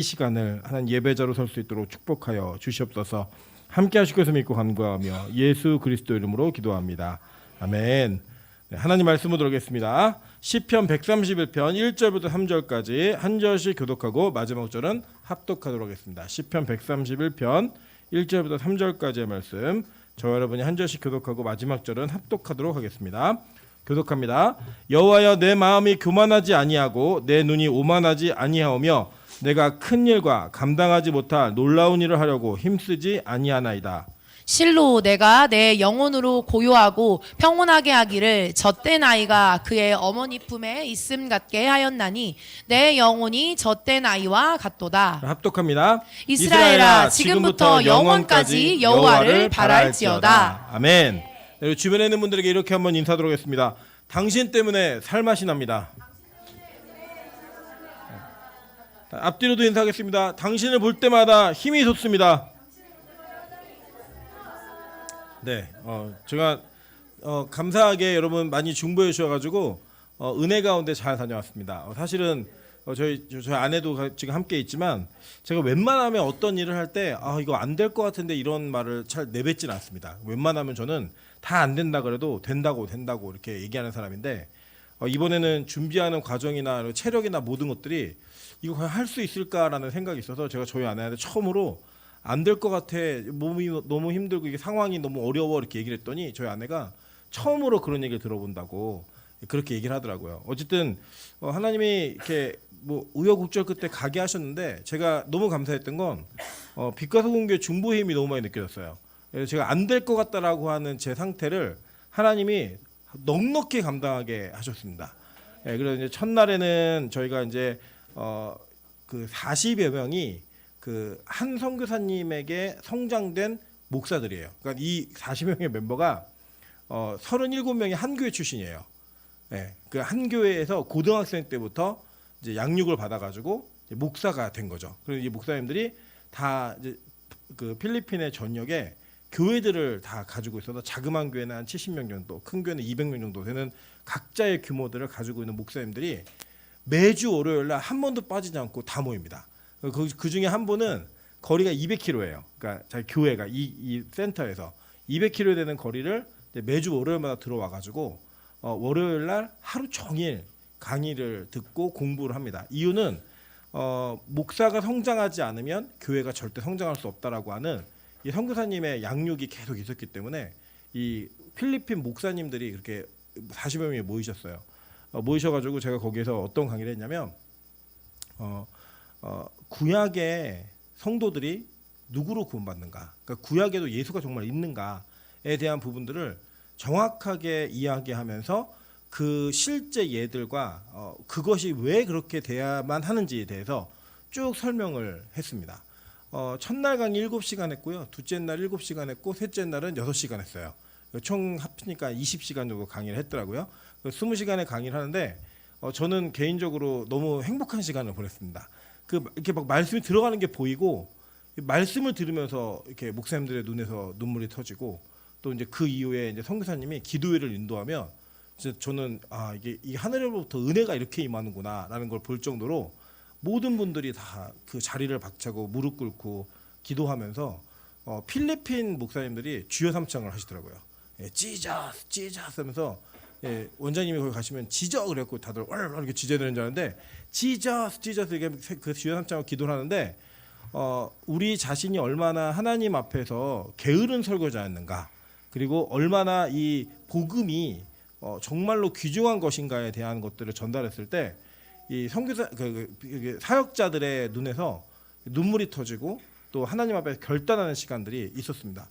이 시간을 하나님 예배자로 설 수 있도록 축복하여 주시옵소서. 함께 하실 것을 믿고 간구하며 예수 그리스도 이름으로 기도합니다. 아멘. 네, 하나님 말씀을 들어보겠습니다. 시편 131편 1절부터 3절까지 한 절씩 교독하고 마지막 절은 합독하도록 하겠습니다. 시편 131편 1절부터 3절까지의 말씀, 저와 여러분이 한 절씩 교독하고 마지막 절은 합독하도록 하겠습니다. 교독합니다. 여호와여, 내 마음이 교만하지 아니하고 내 눈이 오만하지 아니하오며 내가 큰 일과 감당하지 못할 놀라운 일을 하려고 힘쓰지 아니하나이다. 실로 내가 내 영혼으로 고요하고 평온하게 하기를 젖된 아이가 그의 어머니 품에 있음 같게 하였나니 내 영혼이 젖된 아이와 같도다. 합독합니다. 이스라엘아, 지금부터 영원까지 여호와를 바랄지어다. 아멘. 네, 주변에 있는 분들에게 이렇게 한번 인사드리도록 하겠습니다. 당신 때문에 살맛이 납니다. 앞뒤로도 인사하겠습니다. 당신을 볼 때마다 힘이 솟습니다. 네, 제가 감사하게 여러분 많이 중보해 주셔가지고 은혜 가운데 잘 다녀왔습니다. 사실은 저희 아내도 지금 함께 있지만 제가 웬만하면 어떤 일을 할 때 이거 안 될 것 같은데 이런 말을 잘 내뱉지는 않습니다. 웬만하면 저는 다 안 된다 그래도 된다고 이렇게 얘기하는 사람인데 이번에는 준비하는 과정이나 체력이나 모든 것들이 이거 과연 할 수 있을까라는 생각이 있어서 제가 저희 아내한테 처음으로 안 될 것 같아, 몸이 너무 힘들고 이게 상황이 너무 어려워 이렇게 얘기를 했더니 저희 아내가 처음으로 그런 얘기를 들어본다고 그렇게 얘기를 하더라고요. 어쨌든 하나님이 이렇게 뭐 우여곡절 끝에 가게 하셨는데 제가 너무 감사했던 건 빛과 소금교회 중보의 힘이 너무 많이 느껴졌어요. 그래서 제가 안 될 것 같다라고 하는 제 상태를 하나님이 넉넉히 감당하게 하셨습니다. 그래서 이제 첫날에는 저희가 이제 그 40여 명이 그 한 선교사님에게 성장된 목사들이에요. 그러니까 이 40여 명의 멤버가 37명이 한 교회 출신이에요. 그 한 교회에서 고등학생 때부터 이제 양육을 받아가지고 목사가 된 거죠. 그리고 이 목사님들이 다 이제 그 필리핀의 전역에 교회들을 다 가지고 있어서 자그마한 교회는 한 70명 정도, 큰 교회는 200명 정도 되는 각자의 규모들을 가지고 있는 목사님들이 매주 월요일 날 한 번도 빠지지 않고 다 모입니다. 그 중에 한 분은 거리가 200km예요. 그러니까 자기 교회가 이 센터에서 200km 되는 거리를 매주 월요일마다 들어와 가지고 월요일 날 하루 종일 강의를 듣고 공부를 합니다. 이유는 목사가 성장하지 않으면 교회가 절대 성장할 수 없다라고 하는 이 선교사님의 양육이 계속 있었기 때문에 이 필리핀 목사님들이 그렇게 40여 명이 모이셨어요. 모이셔가지고 제가 거기에서 어떤 강의를 했냐면 구약의 성도들이 누구로 구원받는가, 그러니까 구약에도 예수가 정말 있는가에 대한 부분들을 정확하게 이야기하면서 그 실제 예들과 그것이 왜 그렇게 돼야만 하는지에 대해서 쭉 설명을 했습니다. 첫날 강의 7시간 했고요. 둘째 날 7시간 했고 셋째 날은 6시간 했어요. 총 합치니까 20시간 정도 강의를 했더라고요. 20시간의 강의를 하는데 저는 개인적으로 너무 행복한 시간을 보냈습니다. 이렇게 막 말씀이 들어가는 게 보이고 말씀을 들으면서 이렇게 목사님들의 눈에서 눈물이 터지고 또 이제 그 이후에 이제 선교사님이 기도회를 인도하면 진짜 저는 이게 하늘로부터 은혜가 이렇게 임하는구나라는 걸 볼 정도로 모든 분들이 다 그 자리를 박차고 무릎 꿇고 기도하면서 필리핀 목사님들이 주여 삼창을 하시더라고요. 지저스 하면서 원장님이 거기 가시면 지저 그래갖고 다들 이렇게 지저야 되는 줄 아는데 지저스 이렇게 그 주여 삼창을 기도를 하는데 우리 자신이 얼마나 하나님 앞에서 게으른 설교자였는가, 그리고 얼마나 이 복음이 정말로 귀중한 것인가에 대한 것들을 전달했을 때 이 선교사 사역자들의 눈에서 눈물이 터지고 또 하나님 앞에 결단하는 시간들이 있었습니다.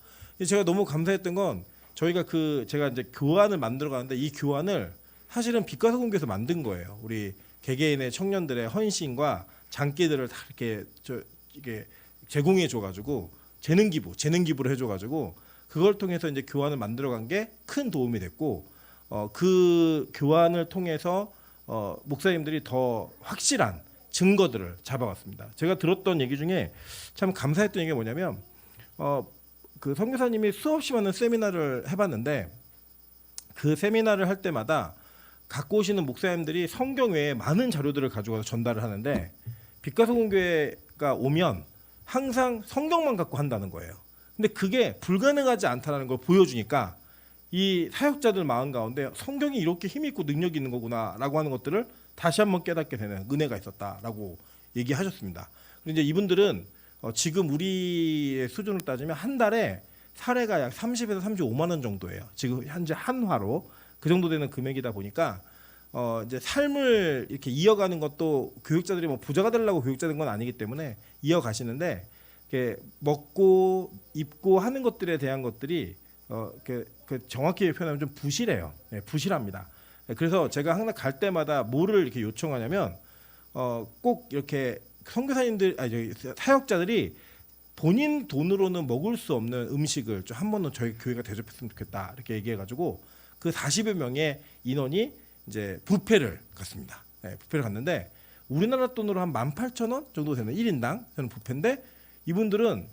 제가 너무 감사했던 건 저희가 제가 이제 교환을 만들어 가는데 이 교환을 사실은 빛과 소금교에서 만든 거예요. 우리 개개인의 청년들의 헌신과 장기들을 다 이렇게 제공해 줘가지고 재능 기부를 해줘가지고 그걸 통해서 이제 교환을 만들어 간 게 큰 도움이 됐고 그 교환을 통해서 목사님들이 더 확실한 증거들을 잡아왔습니다. 제가 들었던 얘기 중에 참 감사했던 얘기가 뭐냐면 그 선교사님이 수없이 많은 세미나를 해봤는데 그 세미나를 할 때마다 갖고 오시는 목사님들이 성경 외에 많은 자료들을 가져가서 전달을 하는데 빛과 소금교회 사역자가 오면 항상 성경만 갖고 한다는 거예요. 근데 그게 불가능하지 않다는 걸 보여주니까 이 사역자들 마음 가운데 성경이 이렇게 힘 있고 능력이 있는 거구나라고 하는 것들을 다시 한번 깨닫게 되는 은혜가 있었다라고 얘기하셨습니다. 그런데 이제 이분들은 지금 우리의 수준을 따지면 한 달에 사례가 약 30에서 35만 원 정도예요. 지금 현재 한화로 그 정도 되는 금액이다 보니까 이제 삶을 이렇게 이어가는 것도 교육자들이 뭐 부자가 되려고 교육자 된 건 아니기 때문에 이어가시는데 이렇게 먹고 입고 하는 것들에 대한 것들이 그 정확히 표현하면 좀 부실해요. 네, 부실합니다. 그래서 제가 항상 갈 때마다 뭐를 이렇게 요청하냐면 꼭 이렇게 선교사님들 아니 사역자들이 본인 돈으로는 먹을 수 없는 음식을 좀 한 번은 저희 교회가 대접했으면 좋겠다 이렇게 얘기해가지고 그 40여 명의 인원이 이제 뷔페를 갔습니다. 네, 뷔페를 갔는데 우리나라 돈으로 한 18,000원 정도 되는 1인당 저는 뷔페인데 이분들은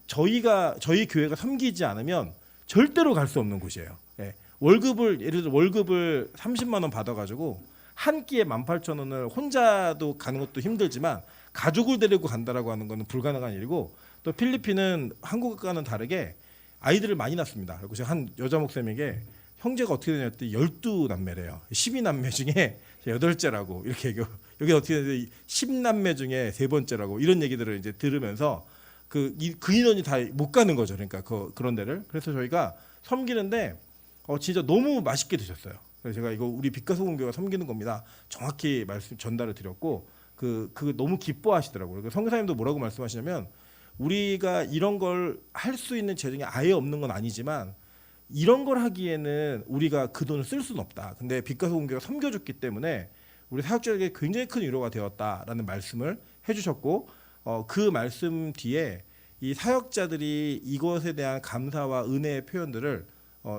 저희 교회가 섬기지 않으면 절대로 갈 수 없는 곳이에요. 네, 예를 들어 월급을 30만 원 받아가지고 한 끼에 18,000원을 혼자도 가는 것도 힘들지만 가족을 데리고 간다라고 하는 것은 불가능한 일이고 또 필리핀은 한국과는 다르게 아이들을 많이 낳습니다. 그리고 제가 한 여자 목사님에게 형제가 어떻게 되냐 했더니 12남매래요. 12남매 중에 8째라고 이렇게 얘기해요. 여기 어떻게 되냐 10남매 중에 3번째라고 이런 얘기들을 이제 들으면서 그 인원이 다 못 가는 거죠. 그러니까 그런 데를. 그래서 저희가 섬기는데 진짜 너무 맛있게 드셨어요. 그래서 제가 이거 우리 빛과소금교가 섬기는 겁니다. 정확히 말씀 전달을 드렸고 그 너무 기뻐하시더라고요. 선교사님도 뭐라고 말씀하시냐면 우리가 이런 걸 할 수 있는 재정이 아예 없는 건 아니지만 이런 걸 하기에는 우리가 그 돈을 쓸 수는 없다. 근데 빛과소금교가 섬겨줬기 때문에 우리 사역자에게 굉장히 큰 위로가 되었다라는 말씀을 해주셨고 그 말씀 뒤에 이 사역자들이 이것에 대한 감사와 은혜의 표현들을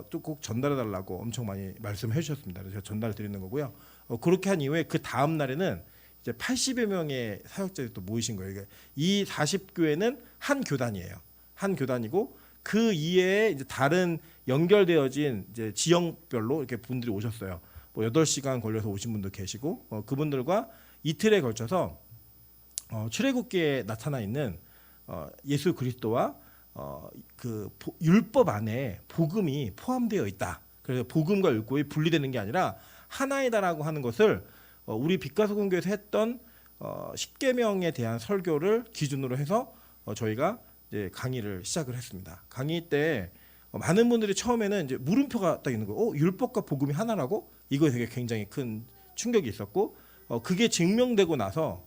또 꼭 전달해달라고 엄청 많이 말씀해 주셨습니다. 그래서 제가 전달을 드리는 거고요. 그렇게 한 이후에 그 다음 날에는 이제 80여 명의 사역자들이 또 모이신 거예요. 이 40교회는 한 교단이에요. 한 교단이고 그 이외에 이제 다른 연결되어진 이제 지역별로 이렇게 분들이 오셨어요. 뭐 8시간 걸려서 오신 분도 계시고 그분들과 이틀에 걸쳐서 출애굽기에 나타나 있는 예수 그리스도와 그 율법 안에 복음이 포함되어 있다. 그래서 복음과 율법이 분리되는 게 아니라 하나이다라고 하는 것을 우리 빛과소금교에서 했던 10계명에 대한 설교를 기준으로 해서 저희가 이제 강의를 시작을 했습니다. 강의 때 많은 분들이 처음에는 이제 물음표가 딱 있는 거예요. 율법과 복음이 하나라고? 이거에 되게 굉장히 큰 충격이 있었고 그게 증명되고 나서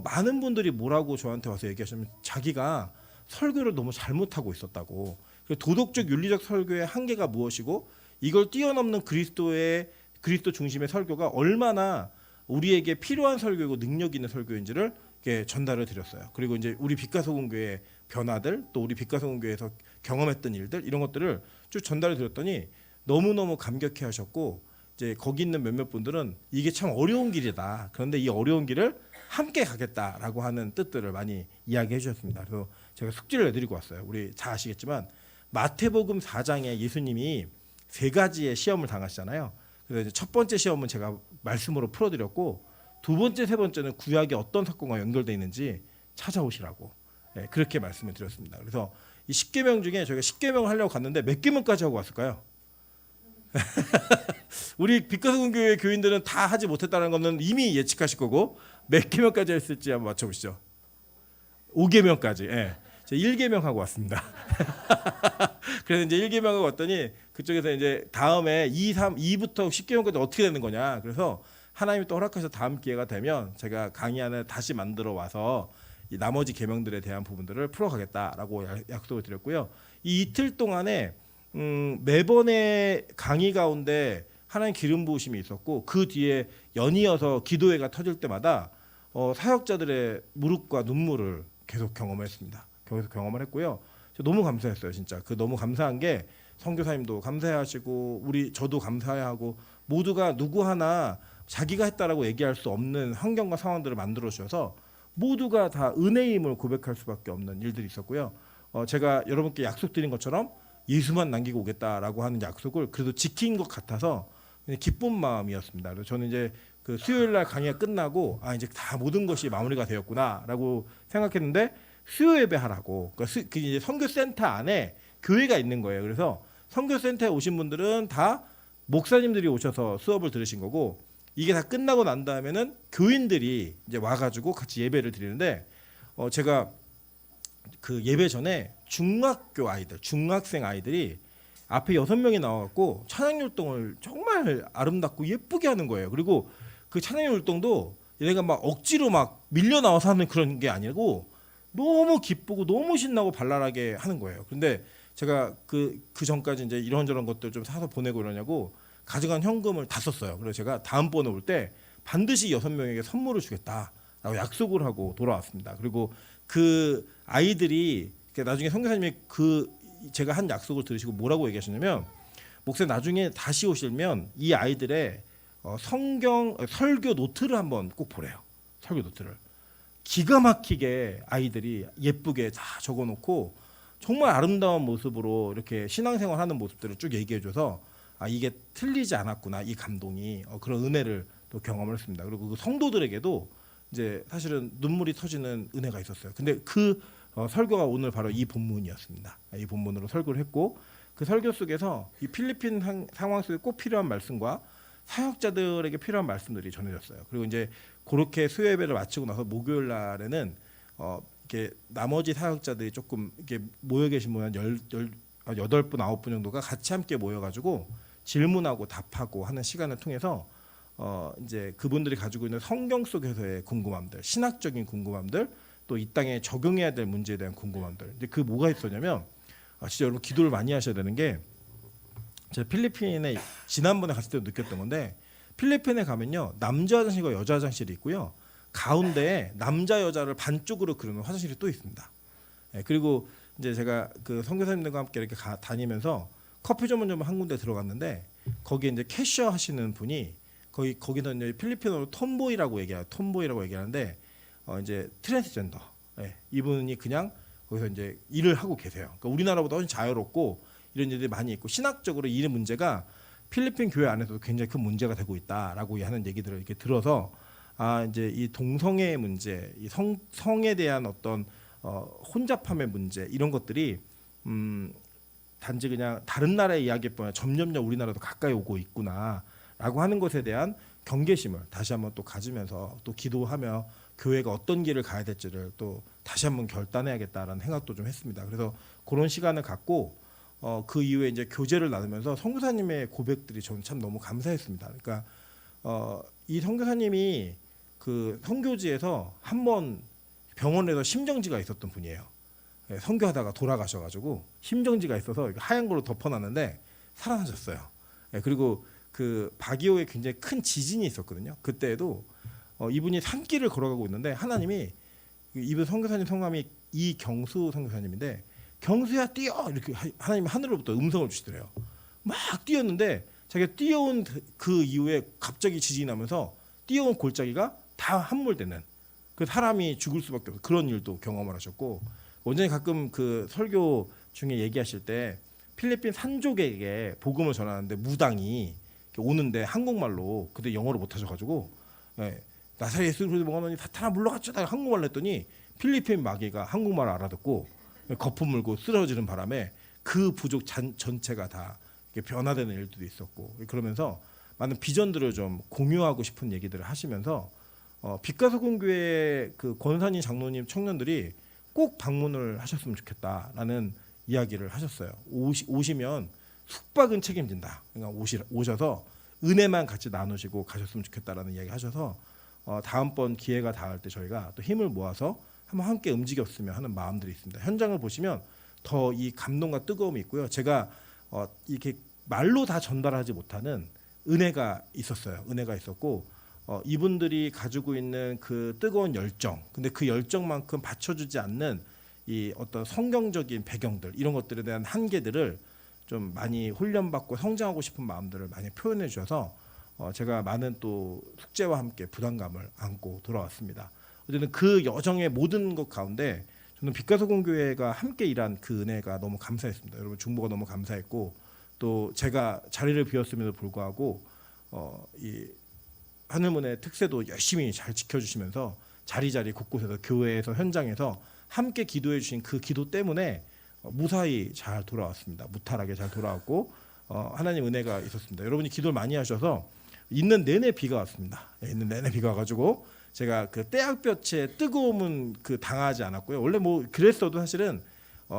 많은 분들이 뭐라고 저한테 와서 얘기하시면 자기가 설교를 너무 잘못하고 있었다고. 도덕적 윤리적 설교의 한계가 무엇이고 이걸 뛰어넘는 그리스도 중심의 설교가 얼마나 우리에게 필요한 설교이고 능력 있는 설교인지를 이렇게 전달을 드렸어요. 그리고 이제 우리 빛과소금교의 변화들 또 우리 빛과소금교에서 경험했던 일들 이런 것들을 쭉 전달을 드렸더니 너무너무 감격해하셨고 이제 거기 있는 몇몇 분들은 이게 참 어려운 길이다. 그런데 이 어려운 길을 함께 가겠다라고 하는 뜻들을 많이 이야기해 주셨습니다. 그래서 제가 숙지를 내드리고 왔어요. 우리 잘 아시겠지만 마태복음 4장에 예수님이 3가지의 시험을 당하시잖아요. 그래서 이제 첫 번째 시험은 제가 말씀으로 풀어드렸고 두 번째, 세 번째는 구약에 어떤 사건과 연결되어 있는지 찾아오시라고 그렇게 말씀을 드렸습니다. 그래서 이 10계명 중에 저희가 10계명을 하려고 갔는데 몇 계명까지 하고 왔을까요? 우리 빛과소금교회 교인들은 다 하지 못했다는 것은 이미 예측하실 거고 몇 계명까지 했을지 한번 맞춰보시죠. 5계명까지. 예. 제가 1계명 하고 왔습니다. 그래서 이제 1계명하고 왔더니 그쪽에서 이제 다음에 2부터 10계명까지 어떻게 되는 거냐. 그래서 하나님이 또 허락하셔서 다음 기회가 되면 제가 강의안을 다시 만들어 와서 이 나머지 계명들에 대한 부분들을 풀어가겠다라고 약속을 드렸고요. 이 이틀 동안에 매번의 강의 가운데 하나님 기름 부으심이 있었고 그 뒤에 연이어서 기도회가 터질 때마다 사역자들의 무릎과 눈물을 계속 경험했습니다. 계속 경험을 했고요. 너무 감사했어요, 진짜. 그 너무 감사한 게 선교사님도 감사해하시고 저도 감사해하고 모두가 누구 하나 자기가 했다라고 얘기할 수 없는 환경과 상황들을 만들어 주셔서 모두가 다 은혜임을 고백할 수밖에 없는 일들이 있었고요. 제가 여러분께 약속드린 것처럼 예수만 남기고 오겠다라고 하는 약속을 그래도 지킨 것 같아서 기쁜 마음이었습니다. 그래서 저는 이제 그 수요일 날 강의가 끝나고 이제 다 모든 것이 마무리가 되었구나라고 생각했는데 수요 예배하라고 그 이제 선교센터 안에 교회가 있는 거예요. 그래서 선교센터에 오신 분들은 다 목사님들이 오셔서 수업을 들으신 거고 이게 다 끝나고 난 다음에는 교인들이 이제 와가지고 같이 예배를 드리는데 제가 그 예배 전에 중학교 아이들, 중학생 아이들이 앞에 6명이 나와갖고 찬양율동을 정말 아름답고 예쁘게 하는 거예요. 그리고 그 찬양율동도 얘네가 막 억지로 막 밀려 나와서 하는 그런 게 아니고 너무 기쁘고 너무 신나고 발랄하게 하는 거예요. 근데 제가 그 전까지 이제 이런저런 것들 좀 사서 보내고 이러냐고 가져간 현금을 다 썼어요. 그래서 제가 다음번에 올 때 반드시 6명에게 선물을 주겠다라고 약속을 하고 돌아왔습니다. 그리고 그 아이들이 나중에 선교사님이 그 제가 한 약속을 들으시고 뭐라고 얘기하셨냐면 목사님 나중에 다시 오시면 이 아이들의 설교 노트를 한번 꼭 보래요. 설교 노트를 기가 막히게 아이들이 예쁘게 다 적어놓고 정말 아름다운 모습으로 이렇게 신앙생활하는 모습들을 쭉 얘기해줘서 이게 틀리지 않았구나 이 감동이 그런 은혜를 또 경험을 했습니다. 그리고 그 성도들에게도 이제 사실은 눈물이 터지는 은혜가 있었어요. 근데 그 설교가 오늘 바로 이 본문이었습니다. 이 본문으로 설교를 했고 그 설교 속에서 이 필리핀 상황 속에 꼭 필요한 말씀과 사역자들에게 필요한 말씀들이 전해졌어요. 그리고 이제 그렇게 수요 예배를 마치고 나서 목요일 날에는 이렇게 나머지 사역자들이 조금 이렇게 모여 계신 분 한 8분, 9분 정도가 같이 함께 모여가지고 질문하고 답하고 하는 시간을 통해서 이제 그분들이 가지고 있는 성경 속에서의 궁금함들, 신학적인 궁금함들, 또 이 땅에 적용해야 될 문제에 대한 궁금함들. 근데 그 뭐가 있었냐면 진짜 여러분 기도를 많이 하셔야 되는 게 제가 필리핀에 지난번에 갔을 때 느꼈던 건데 필리핀에 가면요 남자 화장실과 여자 화장실이 있고요 가운데에 남자 여자를 반쪽으로 그리는 화장실이 또 있습니다. 그리고 이제 제가 그 선교사님들과 함께 이렇게 다니면서 커피 전문점 한 군데 들어갔는데 거기에 이제 캐셔 하시는 분이 거기는 이제 필리핀어로 톰보이라고 얘기하는데 이제 트랜스젠더 이분이 그냥 거기서 이제 일을 하고 계세요. 그러니까 우리나라보다 훨씬 자유롭고 이런 일들이 많이 있고 신학적으로 이 문제가 필리핀 교회 안에서도 굉장히 큰 문제가 되고 있다라고 하는 얘기들을 이렇게 들어서 이제 이 동성애의 문제, 이 성에 대한 어떤 혼잡함의 문제 이런 것들이 단지 그냥 다른 나라의 이야기일 뿐 아니라 점점점 우리나라도 가까이 오고 있구나라고 하는 것에 대한 경계심을 다시 한번 또 가지면서 또 기도하며 교회가 어떤 길을 가야 될지를 또 다시 한번 결단해야겠다라는 생각도 좀 했습니다. 그래서 그런 시간을 갖고 그 이후에 이제 교제를 나누면서 선교사님의 고백들이 저는 참 너무 감사했습니다. 그러니까 이 선교사님이 그 선교지에서 한번 병원에서 심정지가 있었던 분이에요. 선교하다가 돌아가셔가지고 심정지가 있어서 하얀 걸로 덮어놨는데 살아나셨어요. 그리고 그 바기오에 굉장히 큰 지진이 있었거든요. 그때에도 이분이 산길을 걸어가고 있는데 하나님이 이분 선교사님 성함이 이경수 선교사님인데 경수야 뛰어 이렇게 하나님이 하늘로부터 음성을 주시더래요. 막 뛰었는데 자기가 뛰어온 그 이후에 갑자기 지진이 나면서 뛰어온 골짜기가 다 함몰되는 그 사람이 죽을 수밖에 없는 그런 일도 경험을 하셨고 원장님 가끔 그 설교 중에 얘기하실 때 필리핀 산족에게 복음을 전하는데 무당이 오는데 한국말로 그때 영어를 못하셔가지고 나사렛 예수 그리스도 먹으니 사탄아 물러갔죠. 한국말로 했더니 필리핀 마귀가 한국말을 알아듣고 거품 물고 쓰러지는 바람에 그 부족 전체가 다 변화되는 일들도 있었고 그러면서 많은 비전들을 좀 공유하고 싶은 얘기들을 하시면서 빛가서공교회 그 권산인 장로님 청년들이 꼭 방문을 하셨으면 좋겠다라는 이야기를 하셨어요. 오시면 숙박은 책임진다. 그러니까 오셔서 은혜만 같이 나누시고 가셨으면 좋겠다라는 이야기 하셔서 다음번 기회가 닿을 때 저희가 또 힘을 모아서 한번 함께 움직였으면 하는 마음들이 있습니다. 현장을 보시면 더 이 감동과 뜨거움이 있고요. 제가 이렇게 말로 다 전달하지 못하는 은혜가 있었어요. 은혜가 있었고 이분들이 가지고 있는 그 뜨거운 열정, 근데 그 열정만큼 받쳐주지 않는 이 어떤 성경적인 배경들 이런 것들에 대한 한계들을 좀 많이 훈련받고 성장하고 싶은 마음들을 많이 표현해 주셔서 제가 많은 또 숙제와 함께 부담감을 안고 돌아왔습니다. 어쨌든 그 여정의 모든 것 가운데 저는 빛가서공교회가 함께 일한 그 은혜가 너무 감사했습니다. 여러분 중보가 너무 감사했고 또 제가 자리를 비웠음에도 불구하고 이 하늘문의 특세도 열심히 잘 지켜주시면서 자리자리 곳곳에서 교회에서 현장에서 함께 기도해 주신 그 기도 때문에 무사히 잘 돌아왔습니다. 무탈하게 잘 돌아왔고 하나님 은혜가 있었습니다. 여러분이 기도를 많이 하셔서 있는 내내 비가 왔습니다. 있는 내내 비가 와가지고 제가 그 떼약볕에 뜨거움은 그 당하지 않았고요. 원래 뭐 그랬어도 사실은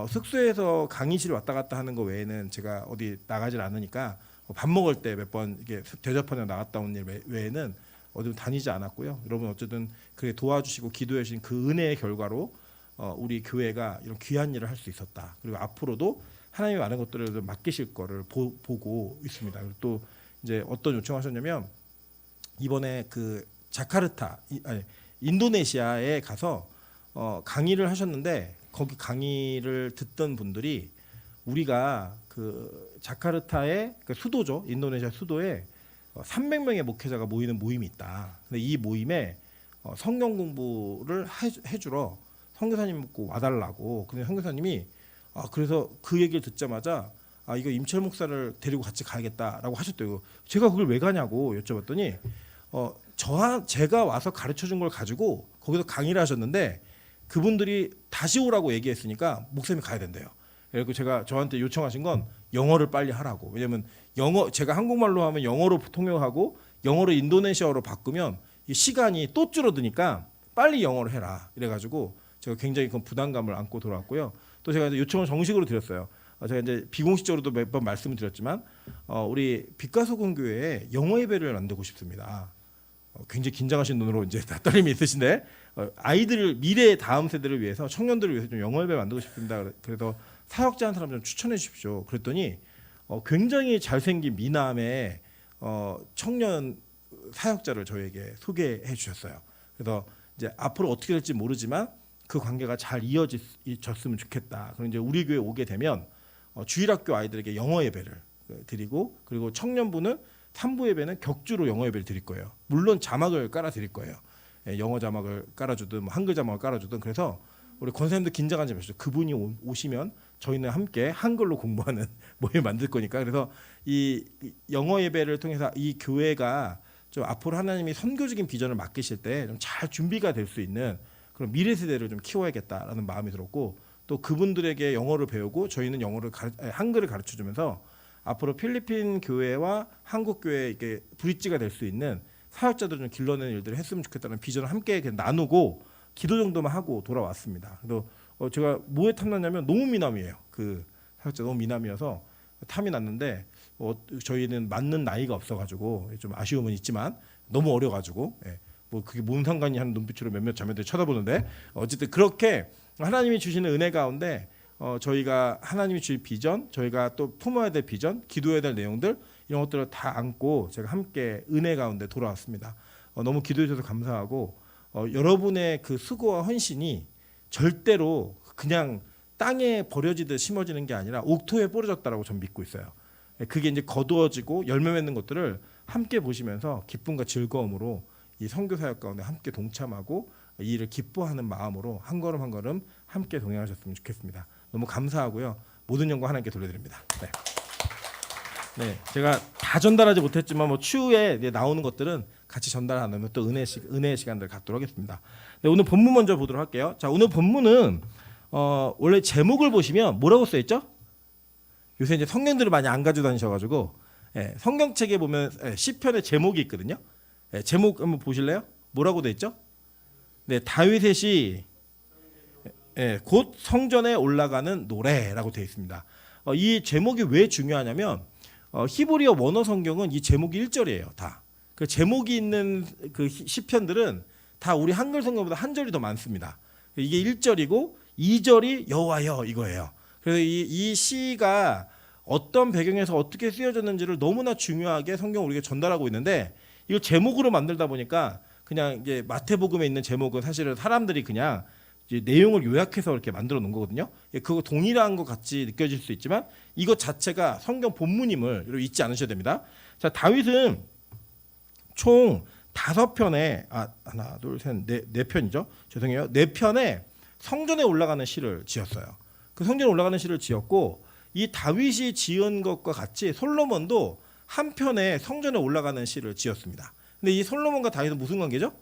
숙소에서 강의실 왔다 갔다 하는 거 외에는 제가 어디 나가질 않으니까 밥 먹을 때 몇 번 이게 대접하러 나갔다 온 일 외에는 어디 다니지 않았고요. 여러분 어쨌든 그래 도와주시고 기도해 주신 그 은혜의 결과로 우리 교회가 이런 귀한 일을 할 수 있었다. 그리고 앞으로도 하나님이 많은 것들을 맡기실 거를 보고 있습니다. 그리고 또 이제 어떤 요청하셨냐면 이번에 그 자카르타 인도네시아에 가서 강의를 하셨는데 거기 강의를 듣던 분들이 우리가 그 자카르타의 그 수도죠. 인도네시아 수도에 300명의 목회자가 모이는 모임이 있다. 근데 이 모임에 성경 공부를 해주러 선교사님 믿고 와달라고. 근데 선교사님이 그래서 그 얘기를 듣자마자 이거 임철 목사를 데리고 같이 가야겠다라고 하셨대요. 제가 그걸 왜 가냐고 여쭤봤더니 제가 와서 가르쳐준 걸 가지고 거기서 강의를 하셨는데 그분들이 다시 오라고 얘기했으니까 목사님이 가야 된대요. 그리고 저한테 요청하신 건 영어를 빨리 하라고. 왜냐면 제가 한국말로 하면 영어로 통역하고 영어로 인도네시아어로 바꾸면 이 시간이 또 줄어드니까 빨리 영어로 해라. 이래가지고 제가 굉장히 큰 부담감을 안고 돌아왔고요. 또 제가 이제 요청을 정식으로 드렸어요. 제가 이제 비공식적으로도 몇 번 말씀을 드렸지만 우리 빛가소금 교회에 영어 예배를 만들고 싶습니다. 굉장히 긴장하신 눈으로 이제 다 떨림이 있으신데 아이들을 미래 다음 세대를 위해서 청년들을 위해서 좀 영어 예배 만들고 싶습니다. 그래서 사역자 한 사람 좀 추천해 주십시오. 그랬더니 굉장히 잘생긴 미남의 청년 사역자를 저에게 소개해 주셨어요. 그래서 이제 앞으로 어떻게 될지 모르지만 그 관계가 잘 이어졌으면 좋겠다. 그럼 이제 우리 교회 오게 되면 주일학교 아이들에게 영어 예배를 드리고 그리고 청년부는 3부 예배는 격주로 영어 예배를 드릴 거예요. 물론 자막을 깔아 드릴 거예요. 영어 자막을 깔아주든 뭐 한글 자막을 깔아주든. 그래서 우리 권사님들 긴장하지 마시죠. 그분이 오시면 저희는 함께 한글로 공부하는 모임 만들 거니까. 그래서 이 영어 예배를 통해서 이 교회가 좀 앞으로 하나님이 선교적인 비전을 맡기실 때 좀 잘 준비가 될 수 있는 그런 미래 세대를 좀 키워야겠다라는 마음이 들었고 또 그분들에게 영어를 배우고 저희는 한글을 가르쳐 주면서 앞으로 필리핀 교회와 한국 교회 이렇게 브릿지가 될 수 있는 사역자들을 좀 길러내는 일들을 했으면 좋겠다는 비전을 함께 나누고 기도 정도만 하고 돌아왔습니다. 그래서 제가 뭐에 탐났냐면 너무 미남이에요. 그 사역자 너무 미남이어서 탐이 났는데 저희는 맞는 나이가 없어가지고 좀 아쉬움은 있지만 너무 어려가지고 뭐 그게 뭔 상관이 하는 눈빛으로 몇몇 자매들이 쳐다보는데 어쨌든 그렇게 하나님이 주시는 은혜 가운데 저희가 하나님이 주실 비전, 저희가 또 품어야 될 비전, 기도해야 될 내용들 이런 것들을 다 안고 제가 함께 은혜 가운데 돌아왔습니다. 너무 기도해 주셔서 감사하고 여러분의 그 수고와 헌신이 절대로 그냥 땅에 버려지듯 심어지는 게 아니라 옥토에 뿌려졌다라고 저는 믿고 있어요. 그게 이제 거두어지고 열매 맺는 것들을 함께 보시면서 기쁨과 즐거움으로 이 선교 사역 가운데 함께 동참하고 이 일을 기뻐하는 마음으로 한 걸음 한 걸음 함께 동행하셨으면 좋겠습니다. 너무 감사하고요. 모든 영광 하나님께 돌려드립니다. 네, 제가 다 전달하지 못했지만 뭐 추후에 나오는 것들은 같이 전달하면 또 은혜의 시간들 갖도록 하겠습니다. 네, 오늘 본문 먼저 보도록 할게요. 자, 오늘 본문은 원래 제목을 보시면 뭐라고 써 있죠? 요새 이제 성경들을 많이 안 가지고 다니셔가지고 성경책에 보면 시편의 제목이 있거든요. 제목 한번 보실래요? 뭐라고 돼 있죠? 네, 다윗의 곧 성전에 올라가는 노래라고 되어 있습니다. 이 제목이 왜 중요하냐면 히브리어 원어 성경은 이 제목이 1절이에요. 다. 그 제목이 있는 그 시편들은 다 우리 한글 성경보다 한 절이 더 많습니다. 이게 1절이고 2절이 여호와여 이거예요. 그래서 이 시가 어떤 배경에서 어떻게 쓰여졌는지를 너무나 중요하게 성경을 우리에게 전달하고 있는데 이걸 제목으로 만들다 보니까 그냥 이제 마태복음에 있는 제목은 사실은 사람들이 그냥 이제 내용을 요약해서 이렇게 만들어 놓은 거거든요. 그거 동일한 것 같이 느껴질 수 있지만 이것 자체가 성경 본문임을 잊지 않으셔야 됩니다. 자, 다윗은 총 5편의 하나, 둘, 셋, 네 편이죠. 죄송해요. 4편의 성전에 올라가는 시를 지었어요. 그 성전에 올라가는 시를 지었고 이 다윗이 지은 것과 같이 솔로몬도 한 편의 성전에 올라가는 시를 지었습니다. 근데 이 솔로몬과 다윗은 무슨 관계죠?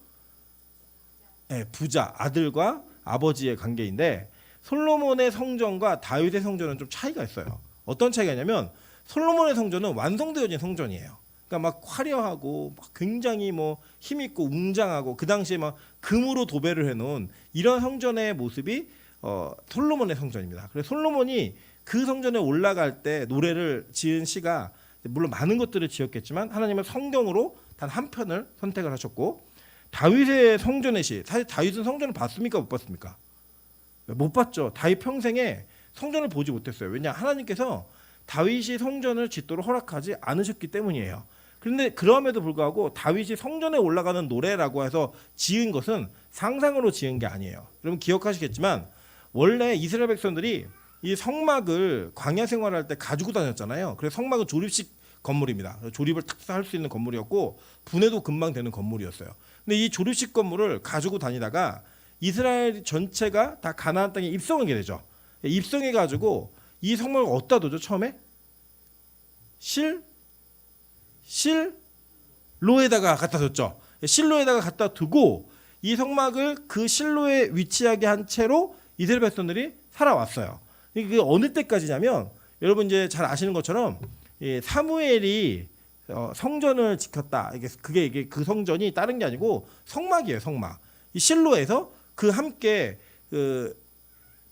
네, 부자, 아들과 아버지의 관계인데 솔로몬의 성전과 다윗의 성전은 좀 차이가 있어요. 어떤 차이가 있냐면 솔로몬의 성전은 완성되어진 성전이에요. 그러니까 막 화려하고 막 굉장히 뭐 힘있고 웅장하고 그 당시에 막 금으로 도배를 해놓은 이런 성전의 모습이 솔로몬의 성전입니다. 그래서 솔로몬이 그 성전에 올라갈 때 노래를 지은 시가 물론 많은 것들을 지었겠지만 하나님은 성경으로 단 한 편을 선택을 하셨고 다윗의 성전의 시 사실 다윗은 성전을 봤습니까 못 봤습니까? 못 봤죠. 다윗 평생에 성전을 보지 못했어요. 왜냐 하나님께서 다윗이 성전을 짓도록 허락하지 않으셨기 때문이에요. 그런데 그럼에도 불구하고 다윗이 성전에 올라가는 노래라고 해서 지은 것은 상상으로 지은 게 아니에요. 여러분 기억하시겠지만 원래 이스라엘 백성들이 이 성막을 광야 생활할 때 가지고 다녔잖아요. 그래서 성막은 조립식 건물입니다. 조립을 탁 할 수 있는 건물이었고 분해도 금방 되는 건물이었어요. 근데 이 조립식 건물을 가지고 다니다가 이스라엘 전체가 다 가나안 땅에 입성하게 되죠. 입성해 가지고 이 성막을 어디다 두죠? 처음에 실로에다가 갖다 뒀죠. 실로에다가 갖다 두고 이 성막을 그 실로에 위치하게 한 채로 이스라엘 백성들이 살아왔어요. 이게 어느 때까지냐면 여러분 이제 잘 아시는 것처럼 사무엘이 성전을 지켰다. 이게 그 성전이 다른 게 아니고 성막이에요. 성막. 이 실로에서 그 함께 그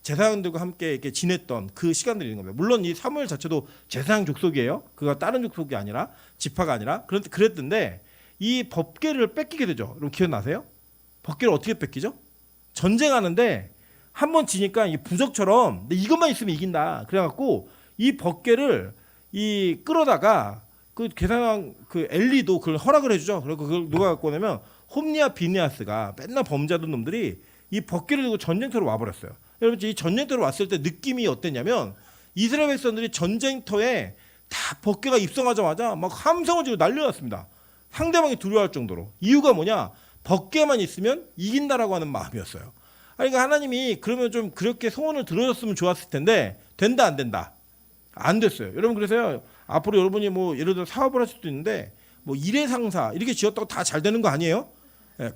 제사장들과 함께 이렇게 지냈던 그 시간들이 있는 겁니다. 물론 이 사무엘 자체도 제사장 족속이에요. 그가 다른 족속이 아니라 지파가 아니라 그랬던데 이 법궤를 뺏기게 되죠. 여러분 기억나세요? 법궤를 어떻게 뺏기죠? 전쟁하는데 한번 지니까 이 부적처럼 이것만 있으면 이긴다. 그래갖고 이 법궤를 이 끌어다가 그 계산한 그 엘리도 그걸 허락을 해주죠. 그리고 그걸 누가 갖고 오냐면 홈리아 비니아스가 맨날 범죄하던 놈들이 이 법궤를 들고 전쟁터로 와버렸어요. 여러분 이 전쟁터로 왔을 때 느낌이 어땠냐면 이스라엘 백성들이 전쟁터에 다 법궤가 입성하자마자 막 함성을 지르고 난리났습니다. 상대방이 두려워할 정도로. 이유가 뭐냐? 법궤만 있으면 이긴다라고 하는 마음이었어요. 그러니까 하나님이 그러면 좀 그렇게 소원을 들어줬으면 좋았을 텐데 된다 안 된다? 안 됐어요. 여러분 그래서요 앞으로 여러분이 뭐 예를 들어 사업을 할 수도 있는데 뭐 일회상사 이렇게 지었다고 다 잘 되는 거 아니에요?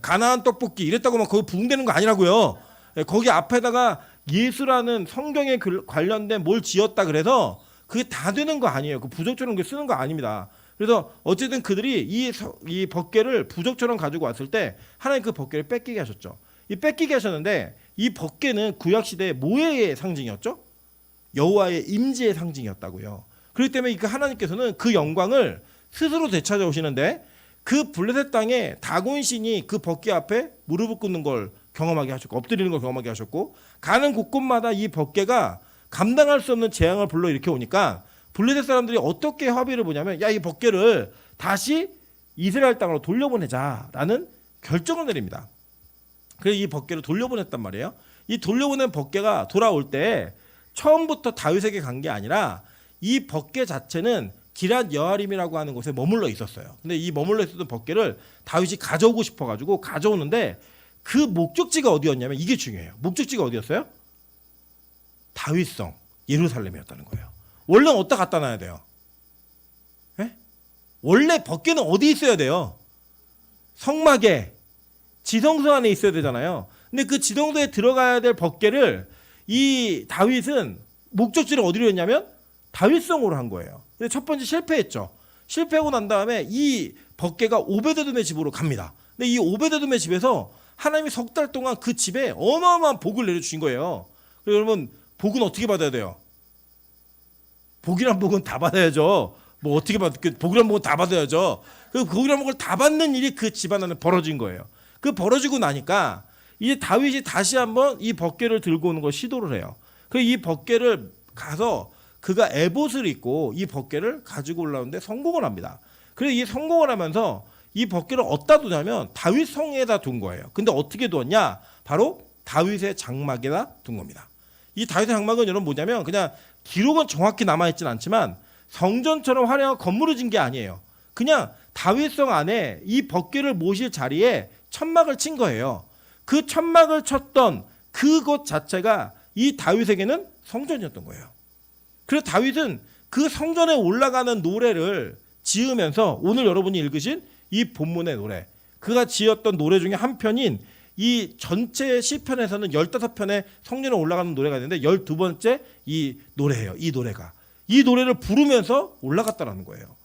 가나안 떡볶이 이랬다고 막 거기 부흥되는 거 아니라고요. 거기 앞에다가 예수라는 성경에 관련된 뭘 지었다 그래서 그게 다 되는 거 아니에요. 그 부적처럼 쓰는 거 아닙니다. 그래서 어쨌든 그들이 이 법궤를 부적처럼 가지고 왔을 때 하나님 그 법궤를 뺏기게 하셨죠. 이 뺏기게 하셨는데 이 법궤는 구약 시대의 뭐의 상징이었죠? 여호와의 임재의 상징이었다고요. 그렇기 때문에 그 하나님께서는 그 영광을 스스로 되찾아오시는데 그 블레셋 땅에 다곤 신이 그 법궤 앞에 무릎을 꿇는 걸 경험하게 하셨고 엎드리는 걸 경험하게 하셨고 가는 곳곳마다 이 법궤가 감당할 수 없는 재앙을 불러일으켜 오니까 블레셋 사람들이 어떻게 합의를 보냐면 야 이 법궤를 다시 이스라엘 땅으로 돌려보내자라는 결정을 내립니다. 그래서 이 법궤를 돌려보냈단 말이에요. 이 돌려보낸 법궤가 돌아올 때 처음부터 다윗에게 간 게 아니라 이 법궤 자체는 기랏 여아림이라고 하는 곳에 머물러 있었어요. 근데 이 머물러 있었던 법궤를 다윗이 가져오고 싶어가지고 가져오는데 그 목적지가 어디였냐면 이게 중요해요. 목적지가 어디였어요? 다윗성 예루살렘이었다는 거예요. 원래는 어디다 갖다 놔야 돼요? 에? 원래 법궤는 어디 있어야 돼요? 성막에 지성소 안에 있어야 되잖아요. 근데 그 지성소에 들어가야 될 법궤를 이 다윗은 목적지를 어디로 했냐면 다윗성으로 한 거예요. 근데 첫 번째 실패했죠. 실패하고 난 다음에 이 법궤가 오베데돔의 집으로 갑니다. 근데 이 오베데돔의 집에서 하나님이 석 달 동안 그 집에 어마어마한 복을 내려주신 거예요. 그래서 여러분 복은 어떻게 받아야 돼요? 복이란 복은 다 받아야죠. 뭐 어떻게 복이란 복은 다 받아야죠. 그 복이란 복을 다 받는 일이 그 집안 안에 벌어진 거예요. 그 벌어지고 나니까 이제 다윗이 다시 한번 이 법궤를 들고 오는 걸 시도를 해요. 그 이 법궤를 가서 그가 에봇을 입고 이 법궤를 가지고 올라오는데 성공을 합니다. 그래서 이 성공을 하면서 이 법궤를 어디다 두냐면 다윗 성에다 둔 거예요. 근데 어떻게 두었냐? 바로 다윗의 장막에다 둔 겁니다. 이 다윗의 장막은 여러분 뭐냐면 그냥 기록은 정확히 남아있진 않지만 성전처럼 화려한 건물을 진 게 아니에요. 그냥 다윗성 안에 이 법궤를 모실 자리에 천막을 친 거예요. 그 천막을 쳤던 그곳 자체가 이 다윗에게는 성전이었던 거예요. 그래서 다윗은 그 성전에 올라가는 노래를 지으면서 오늘 여러분이 읽으신 이 본문의 노래. 그가 지었던 노래 중에 한 편인 이 전체 시편에서는 15편의 성전에 올라가는 노래가 있는데 12번째 이 노래예요. 이 노래가. 이 노래를 부르면서 올라갔다라는 거예요.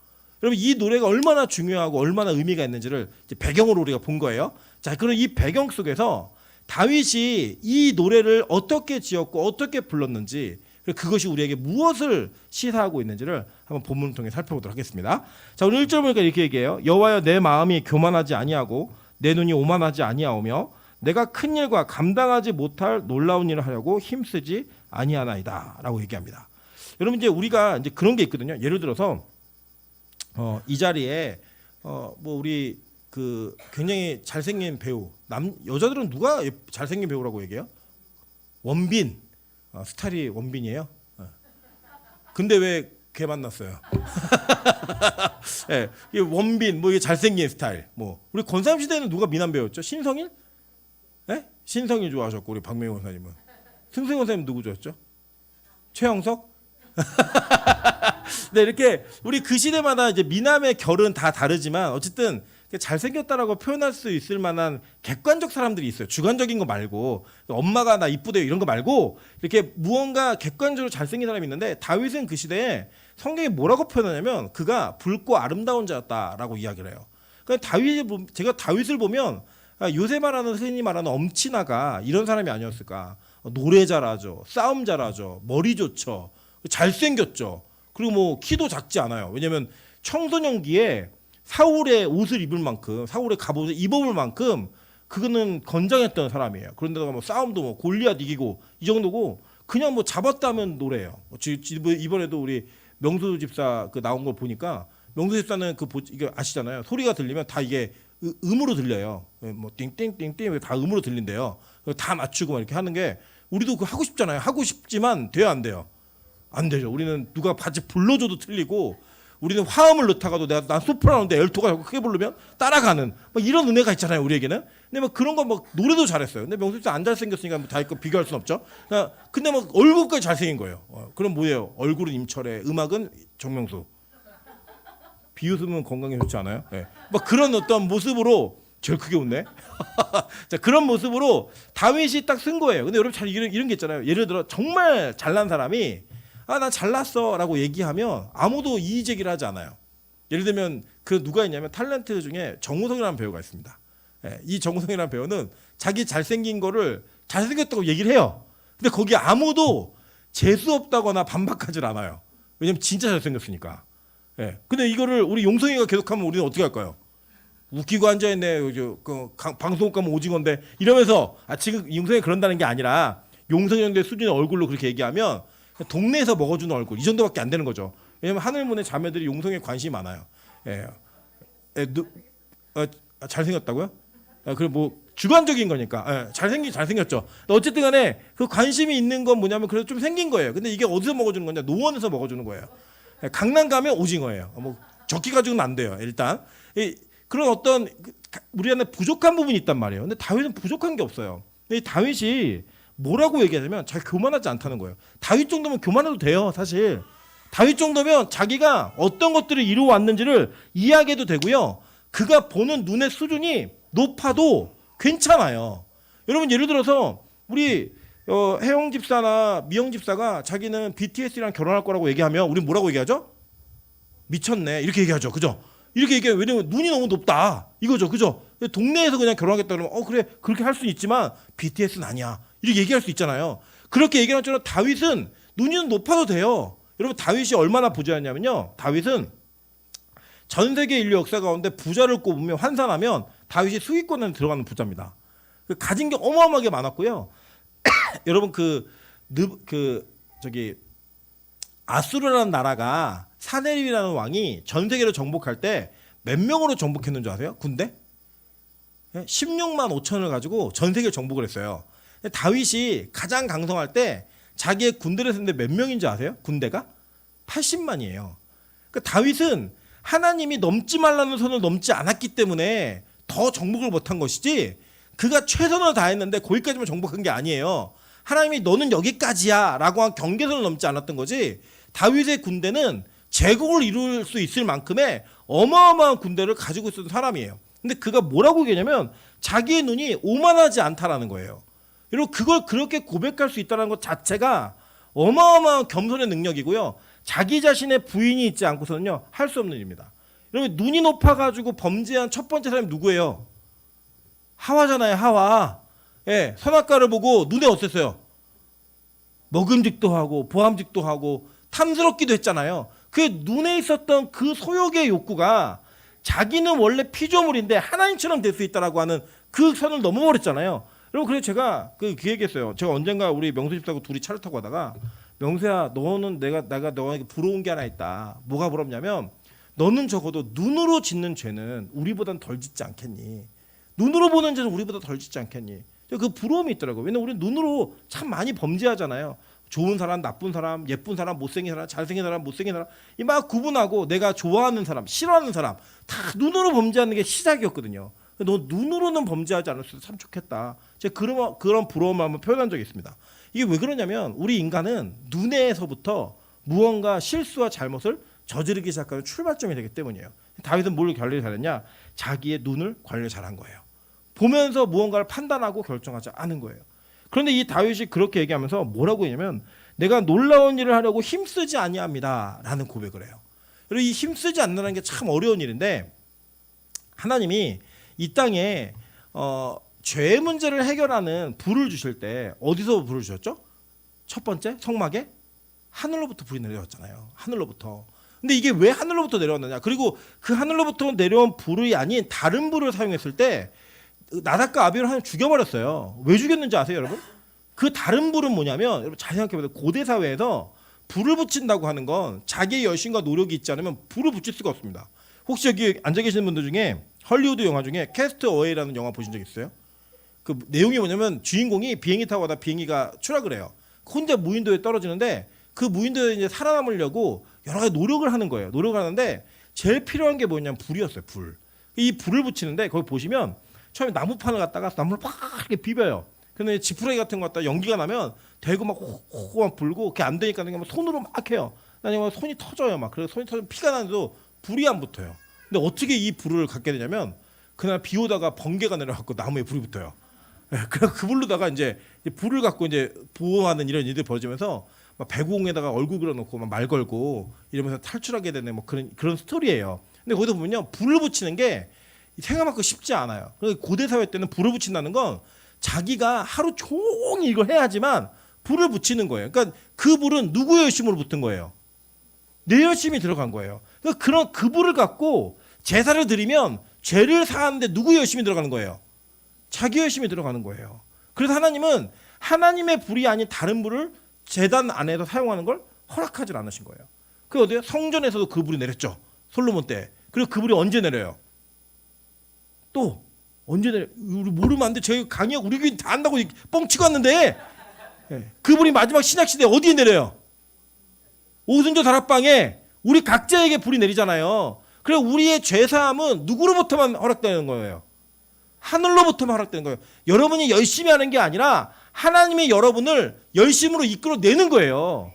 여러분 이 노래가 얼마나 중요하고 얼마나 의미가 있는지를 이제 배경으로 우리가 본 거예요. 자, 그럼 이 배경 속에서 다윗이 이 노래를 어떻게 지었고 어떻게 불렀는지 그리고 그것이 우리에게 무엇을 시사하고 있는지를 한번 본문을 통해 살펴보도록 하겠습니다. 자, 오늘 1절 보니까 이렇게 얘기해요. 여호와여 내 마음이 교만하지 아니하고 내 눈이 오만하지 아니하오며 내가 큰 일과 감당하지 못할 놀라운 일을 하려고 힘쓰지 아니하나이다라고 얘기합니다. 여러분 이제 우리가 이제 그런 게 있거든요. 예를 들어서 이 자리에 뭐 우리 그 굉장히 잘생긴 배우 여자들은 누가 잘생긴 배우라고 얘기해요? 원빈 스타일이 원빈이에요. 근데 왜 걔 만났어요? 네, 원빈 뭐 잘생긴 스타일 뭐 우리 권삼 시대는 누가 미남 배우였죠? 신성일? 네? 신성일 좋아하셨고 우리 박명희 원사님은 승승 원사님 누구 좋아했죠? 최영석? 네, 이렇게 우리 그 시대마다 이제 미남의 결은 다 다르지만 어쨌든 잘생겼다라고 표현할 수 있을 만한 객관적 사람들이 있어요. 주관적인 거 말고 엄마가 나 이쁘대요 이런 거 말고 이렇게 무언가 객관적으로 잘생긴 사람이 있는데 다윗은 그 시대에 성경이 뭐라고 표현하냐면 그가 붉고 아름다운 자였다라고 이야기를 해요. 그러니까 제가 다윗을 보면 요새 말하는 흔히 말하는 엄친아가 이런 사람이 아니었을까. 노래 잘하죠. 싸움 잘하죠. 머리 좋죠. 잘생겼죠. 그리고 뭐 키도 작지 않아요. 왜냐면 청소년기에 사울의 옷을 입을 만큼 사울의 갑옷을 입어볼 만큼 그거는 건장했던 사람이에요. 그런데다가 뭐 싸움도 뭐 골리앗 이기고 이 정도고 그냥 뭐 잡았다면 노래예요. 이번에도 우리 명수 집사 그 나온 걸 보니까 명수 집사는 이게 아시잖아요. 소리가 들리면 다 이게 음으로 들려요. 뭐 띵띵띵띵 다 음으로 들린대요. 다 맞추고 막 이렇게 하는 게 우리도 그거 하고 싶잖아요. 하고 싶지만 돼요, 안 돼요? 안 되죠. 우리는 누가 같이 불러줘도 틀리고 우리는 화음을 넣다가도 난 소프라노인데 엘토가 크게 부르면 따라가는 막 이런 은혜가 있잖아요, 우리에게는. 근데 막 그런 거 막 노래도 잘했어요. 근데 명수 씨 안 잘생겼으니까 뭐 다 비교할 수는 없죠. 근데 막 얼굴까지 잘생긴 거예요. 그럼 뭐예요? 얼굴은 임철의, 음악은 정명수. 비웃으면 건강에 좋지 않아요? 네. 막 그런 어떤 모습으로 제일 크게 웃네. 자, 그런 모습으로 다윗이 딱 쓴 거예요. 근데 여러분 잘 이런 게 있잖아요. 예를 들어 정말 잘난 사람이 난 잘났어라고 얘기하면 아무도 이의 제기를 하지 않아요. 예를 들면 그 누가 있냐면 탤런트 중에 정우성이라는 배우가 있습니다. 이 정우성이라는 배우는 자기 잘생긴 거를 잘생겼다고 얘기를 해요. 근데 거기에 아무도 재수 없다거나 반박하질 않아요. 왜냐면 진짜 잘생겼으니까. 근데 이거를 우리 용성이가 계속하면 우리는 어떻게 할까요? 웃기고 앉아있네. 방송국 가면 오징어인데 이러면서 지금 용성이 그런다는 게 아니라 용성이 형의 수준의 얼굴로 그렇게 얘기하면 동네에서 먹어주는 얼굴 이 정도밖에 안 되는 거죠. 왜냐하면 하늘문의 자매들이 용성에 관심이 많아요. 잘생겼다고요? 그리고 뭐 주관적인 거니까 잘생겼죠. 어쨌든 간에 그 관심이 있는 건 뭐냐면 그래도 좀 생긴 거예요. 근데 이게 어디서 먹어주는 거냐? 노원에서 먹어주는 거예요. 강남 가면 오징어예요. 뭐 적기 가지고는 안 돼요. 일단 그런 어떤 우리 안에 부족한 부분이 있단 말이에요. 근데 다윗은 부족한 게 없어요. 근데 다윗이 뭐라고 얘기하냐면 자기 교만하지 않다는 거예요. 다윗 정도면 교만해도 돼요, 사실. 다윗 정도면 자기가 어떤 것들을 이루어왔는지를 이야기해도 되고요. 그가 보는 눈의 수준이 높아도 괜찮아요. 여러분 예를 들어서 우리 혜영 집사나 미영 집사가 자기는 BTS랑 결혼할 거라고 얘기하면 우리 뭐라고 얘기하죠? 미쳤네 이렇게 얘기하죠, 그죠? 이렇게 얘기해요. 왜냐면 눈이 너무 높다 이거죠, 그죠? 동네에서 그냥 결혼하겠다 그러면 그래 그렇게 할 수는 있지만 BTS는 아니야 이렇게 얘기할 수 있잖아요. 그렇게 얘기할 줄 다윗은 눈이 높아도 돼요. 여러분 다윗이 얼마나 부자였냐면요. 다윗은 전 세계 인류 역사 가운데 부자를 꼽으면 환산하면 다윗이 수위권에 들어가는 부자입니다. 가진 게 어마어마하게 많았고요. 여러분 저기 아수르라는 나라가 사네립이라는 왕이 전 세계를 정복할 때 몇 명으로 정복했는 줄 아세요? 군대? 16만 5천을 가지고 전 세계를 정복을 했어요. 다윗이 가장 강성할 때 자기의 군대를 했는데 몇 명인지 아세요? 군대가 80만이에요. 그러니까 다윗은 하나님이 넘지 말라는 선을 넘지 않았기 때문에 더 정복을 못한 것이지 그가 최선을 다했는데 거기까지만 정복한 게 아니에요. 하나님이 너는 여기까지야 라고 한 경계선을 넘지 않았던 거지. 다윗의 군대는 제국을 이룰 수 있을 만큼의 어마어마한 군대를 가지고 있었던 사람이에요. 근데 그가 뭐라고 얘기냐면 자기의 눈이 오만하지 않다라는 거예요. 그리고 그걸 그렇게 고백할 수 있다는 것 자체가 어마어마한 겸손의 능력이고요. 자기 자신의 부인이 있지 않고서는요 할 수 없는 일입니다. 여러분 눈이 높아가지고 범죄한 첫 번째 사람이 누구예요? 하와잖아요. 하와. 예, 선악과를 보고 눈에 어땠어요? 먹음직도 하고 보암직도 하고 탐스럽기도 했잖아요. 그 눈에 있었던 그 소욕의 욕구가 자기는 원래 피조물인데 하나님처럼 될 수 있다라고 하는 그 선을 넘어버렸잖아요. 여러분 그래서 제가 그 얘기했어요. 제가 언젠가 우리 명수 집사하고 둘이 차를 타고 가다가 명수야 너는 내가 너에게 부러운 게 하나 있다. 뭐가 부럽냐면 너는 적어도 눈으로 짓는 죄는 우리보단 덜 짓지 않겠니? 눈으로 보는 죄는 우리보다 덜 짓지 않겠니? 그 부러움이 있더라고요. 왜냐면 우리는 눈으로 참 많이 범죄하잖아요. 좋은 사람, 나쁜 사람, 예쁜 사람, 못생긴 사람, 잘생긴 사람, 못생긴 사람 이 막 구분하고 내가 좋아하는 사람, 싫어하는 사람 다 눈으로 범죄하는 게 시작이었거든요. 너 눈으로는 범죄하지 않았어도 참 좋겠다. 제가 그런 부러움을 한번 표현한 적이 있습니다. 이게 왜 그러냐면 우리 인간은 눈에서부터 무언가 실수와 잘못을 저지르기 시작하는 출발점이 되기 때문이에요. 다윗은 뭘 관리를 잘했냐? 자기의 눈을 관리를 잘한 거예요. 보면서 무언가를 판단하고 결정하지 않은 거예요. 그런데 이 다윗이 그렇게 얘기하면서 뭐라고 했냐면 내가 놀라운 일을 하려고 힘쓰지 아니합니다라는 고백을 해요. 그리고 이 힘쓰지 않는다는 게 참 어려운 일인데 하나님이 이 땅에 죄의 문제를 해결하는 불을 주실 때 어디서 불을 주셨죠? 첫 번째 성막에 하늘로부터 불이 내려왔잖아요. 하늘로부터. 근데 이게 왜 하늘로부터 내려왔느냐? 그리고 그 하늘로부터 내려온 불이 아닌 다른 불을 사용했을 때 나답과 아비를 하나님 죽여버렸어요. 왜 죽였는지 아세요, 여러분? 그 다른 불은 뭐냐면 여러분 잘 생각해보세요. 고대 사회에서 불을 붙인다고 하는 건 자기의 열심과 노력이 있지 않으면 불을 붙일 수가 없습니다. 혹시 여기 앉아 계시는 분들 중에 헐리우드 영화 중에 캐스트 어웨이라는 영화 보신 적 있어요? 그 내용이 뭐냐면 주인공이 비행기 타고 가다 비행기가 추락을 해요. 혼자 무인도에 떨어지는데 그 무인도에 이제 살아남으려고 여러 가지 노력을 하는 거예요. 노력을 하는데 제일 필요한 게 뭐냐면 불이었어요. 불. 이 불을 붙이는데 거기 보시면 처음에 나무판을 갖다가 나무를 팍 이렇게 비벼요. 근데 지푸라기 같은 거 갖다 연기가 나면 대고 막 호호만 불고 그게 안 되니까 그냥 손으로 막 해요. 나중에 손이 터져요. 막 그래서 손이 터지면 피가 나는데도 불이 안 붙어요. 근데 어떻게 이 불을 갖게 되냐면 그날 비 오다가 번개가 내려갖고 나무에 불이 붙어요. 그래서 그 불로다가 이제 불을 갖고 이제 보호하는 이런 일들이 벌어지면서 막 배구공에다가 얼굴 그려놓고 막 말 걸고 이러면서 탈출하게 되는 뭐 그런 스토리예요. 근데 거기서 보면요 불을 붙이는 게 생각만큼 쉽지 않아요. 고대 사회 때는 불을 붙인다는 건 자기가 하루 종일 이걸 해야지만 불을 붙이는 거예요. 그러니까 그 불은 누구의 열심으로 붙은 거예요? 내 열심이 들어간 거예요. 그러니까 그런 그 불을 갖고 제사를 드리면 죄를 사하는데 누구의 열심이 들어가는 거예요? 자기 열심이 들어가는 거예요. 그래서 하나님은 하나님의 불이 아닌 다른 불을 제단 안에서 사용하는 걸 허락하지 않으신 거예요. 그 어디요? 성전에서도 그 불이 내렸죠. 솔로몬 때. 그리고 그 불이 언제 내려요? 또 언제 내려? 우리 모르면 안 돼. 저희 강의 우리 교인 다 안다고 뻥치고 왔는데 그 불이 마지막 신약 시대 어디에 내려요? 오순절 다락방에 우리 각자에게 불이 내리잖아요. 그래서 우리의 죄사함은 누구로부터만 허락되는 거예요? 하늘로부터만 허락되는 거예요. 여러분이 열심히 하는 게 아니라 하나님이 여러분을 열심으로 이끌어내는 거예요.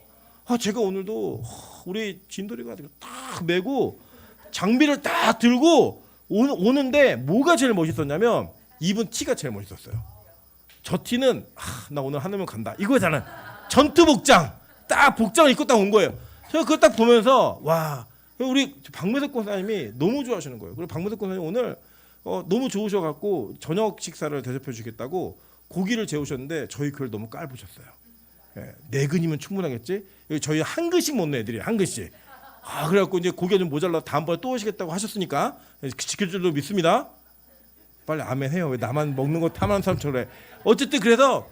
제가 오늘도 우리 진돌이가 딱 메고 장비를 딱 들고 오는데 뭐가 제일 멋있었냐면 입은 티가 제일 멋있었어요. 저 티는 나 오늘 하늘면 간다 이거잖아요. 전투 복장 딱 복장을 입고 딱 온 거예요. 제가 그거 딱 보면서 와 우리 박매석 권사님이 너무 좋아하시는 거예요. 그리고 박매석 권사님 오늘 너무 좋으셔갖고 저녁 식사를 대접해 주겠다고 고기를 재우셨는데 저희 교회를 너무 깔보셨어요. 네 근이면 충분하겠지. 여기 저희 한 근씩 먹는 애들이에요. 한 근씩. 그래갖고 이제 고기가 좀 모자라 다음번에 또 오시겠다고 하셨으니까 지킬 줄로 믿습니다. 빨리 아멘 해요. 왜 나만 먹는 거 탐하는 사람처럼 그래. 어쨌든 그래서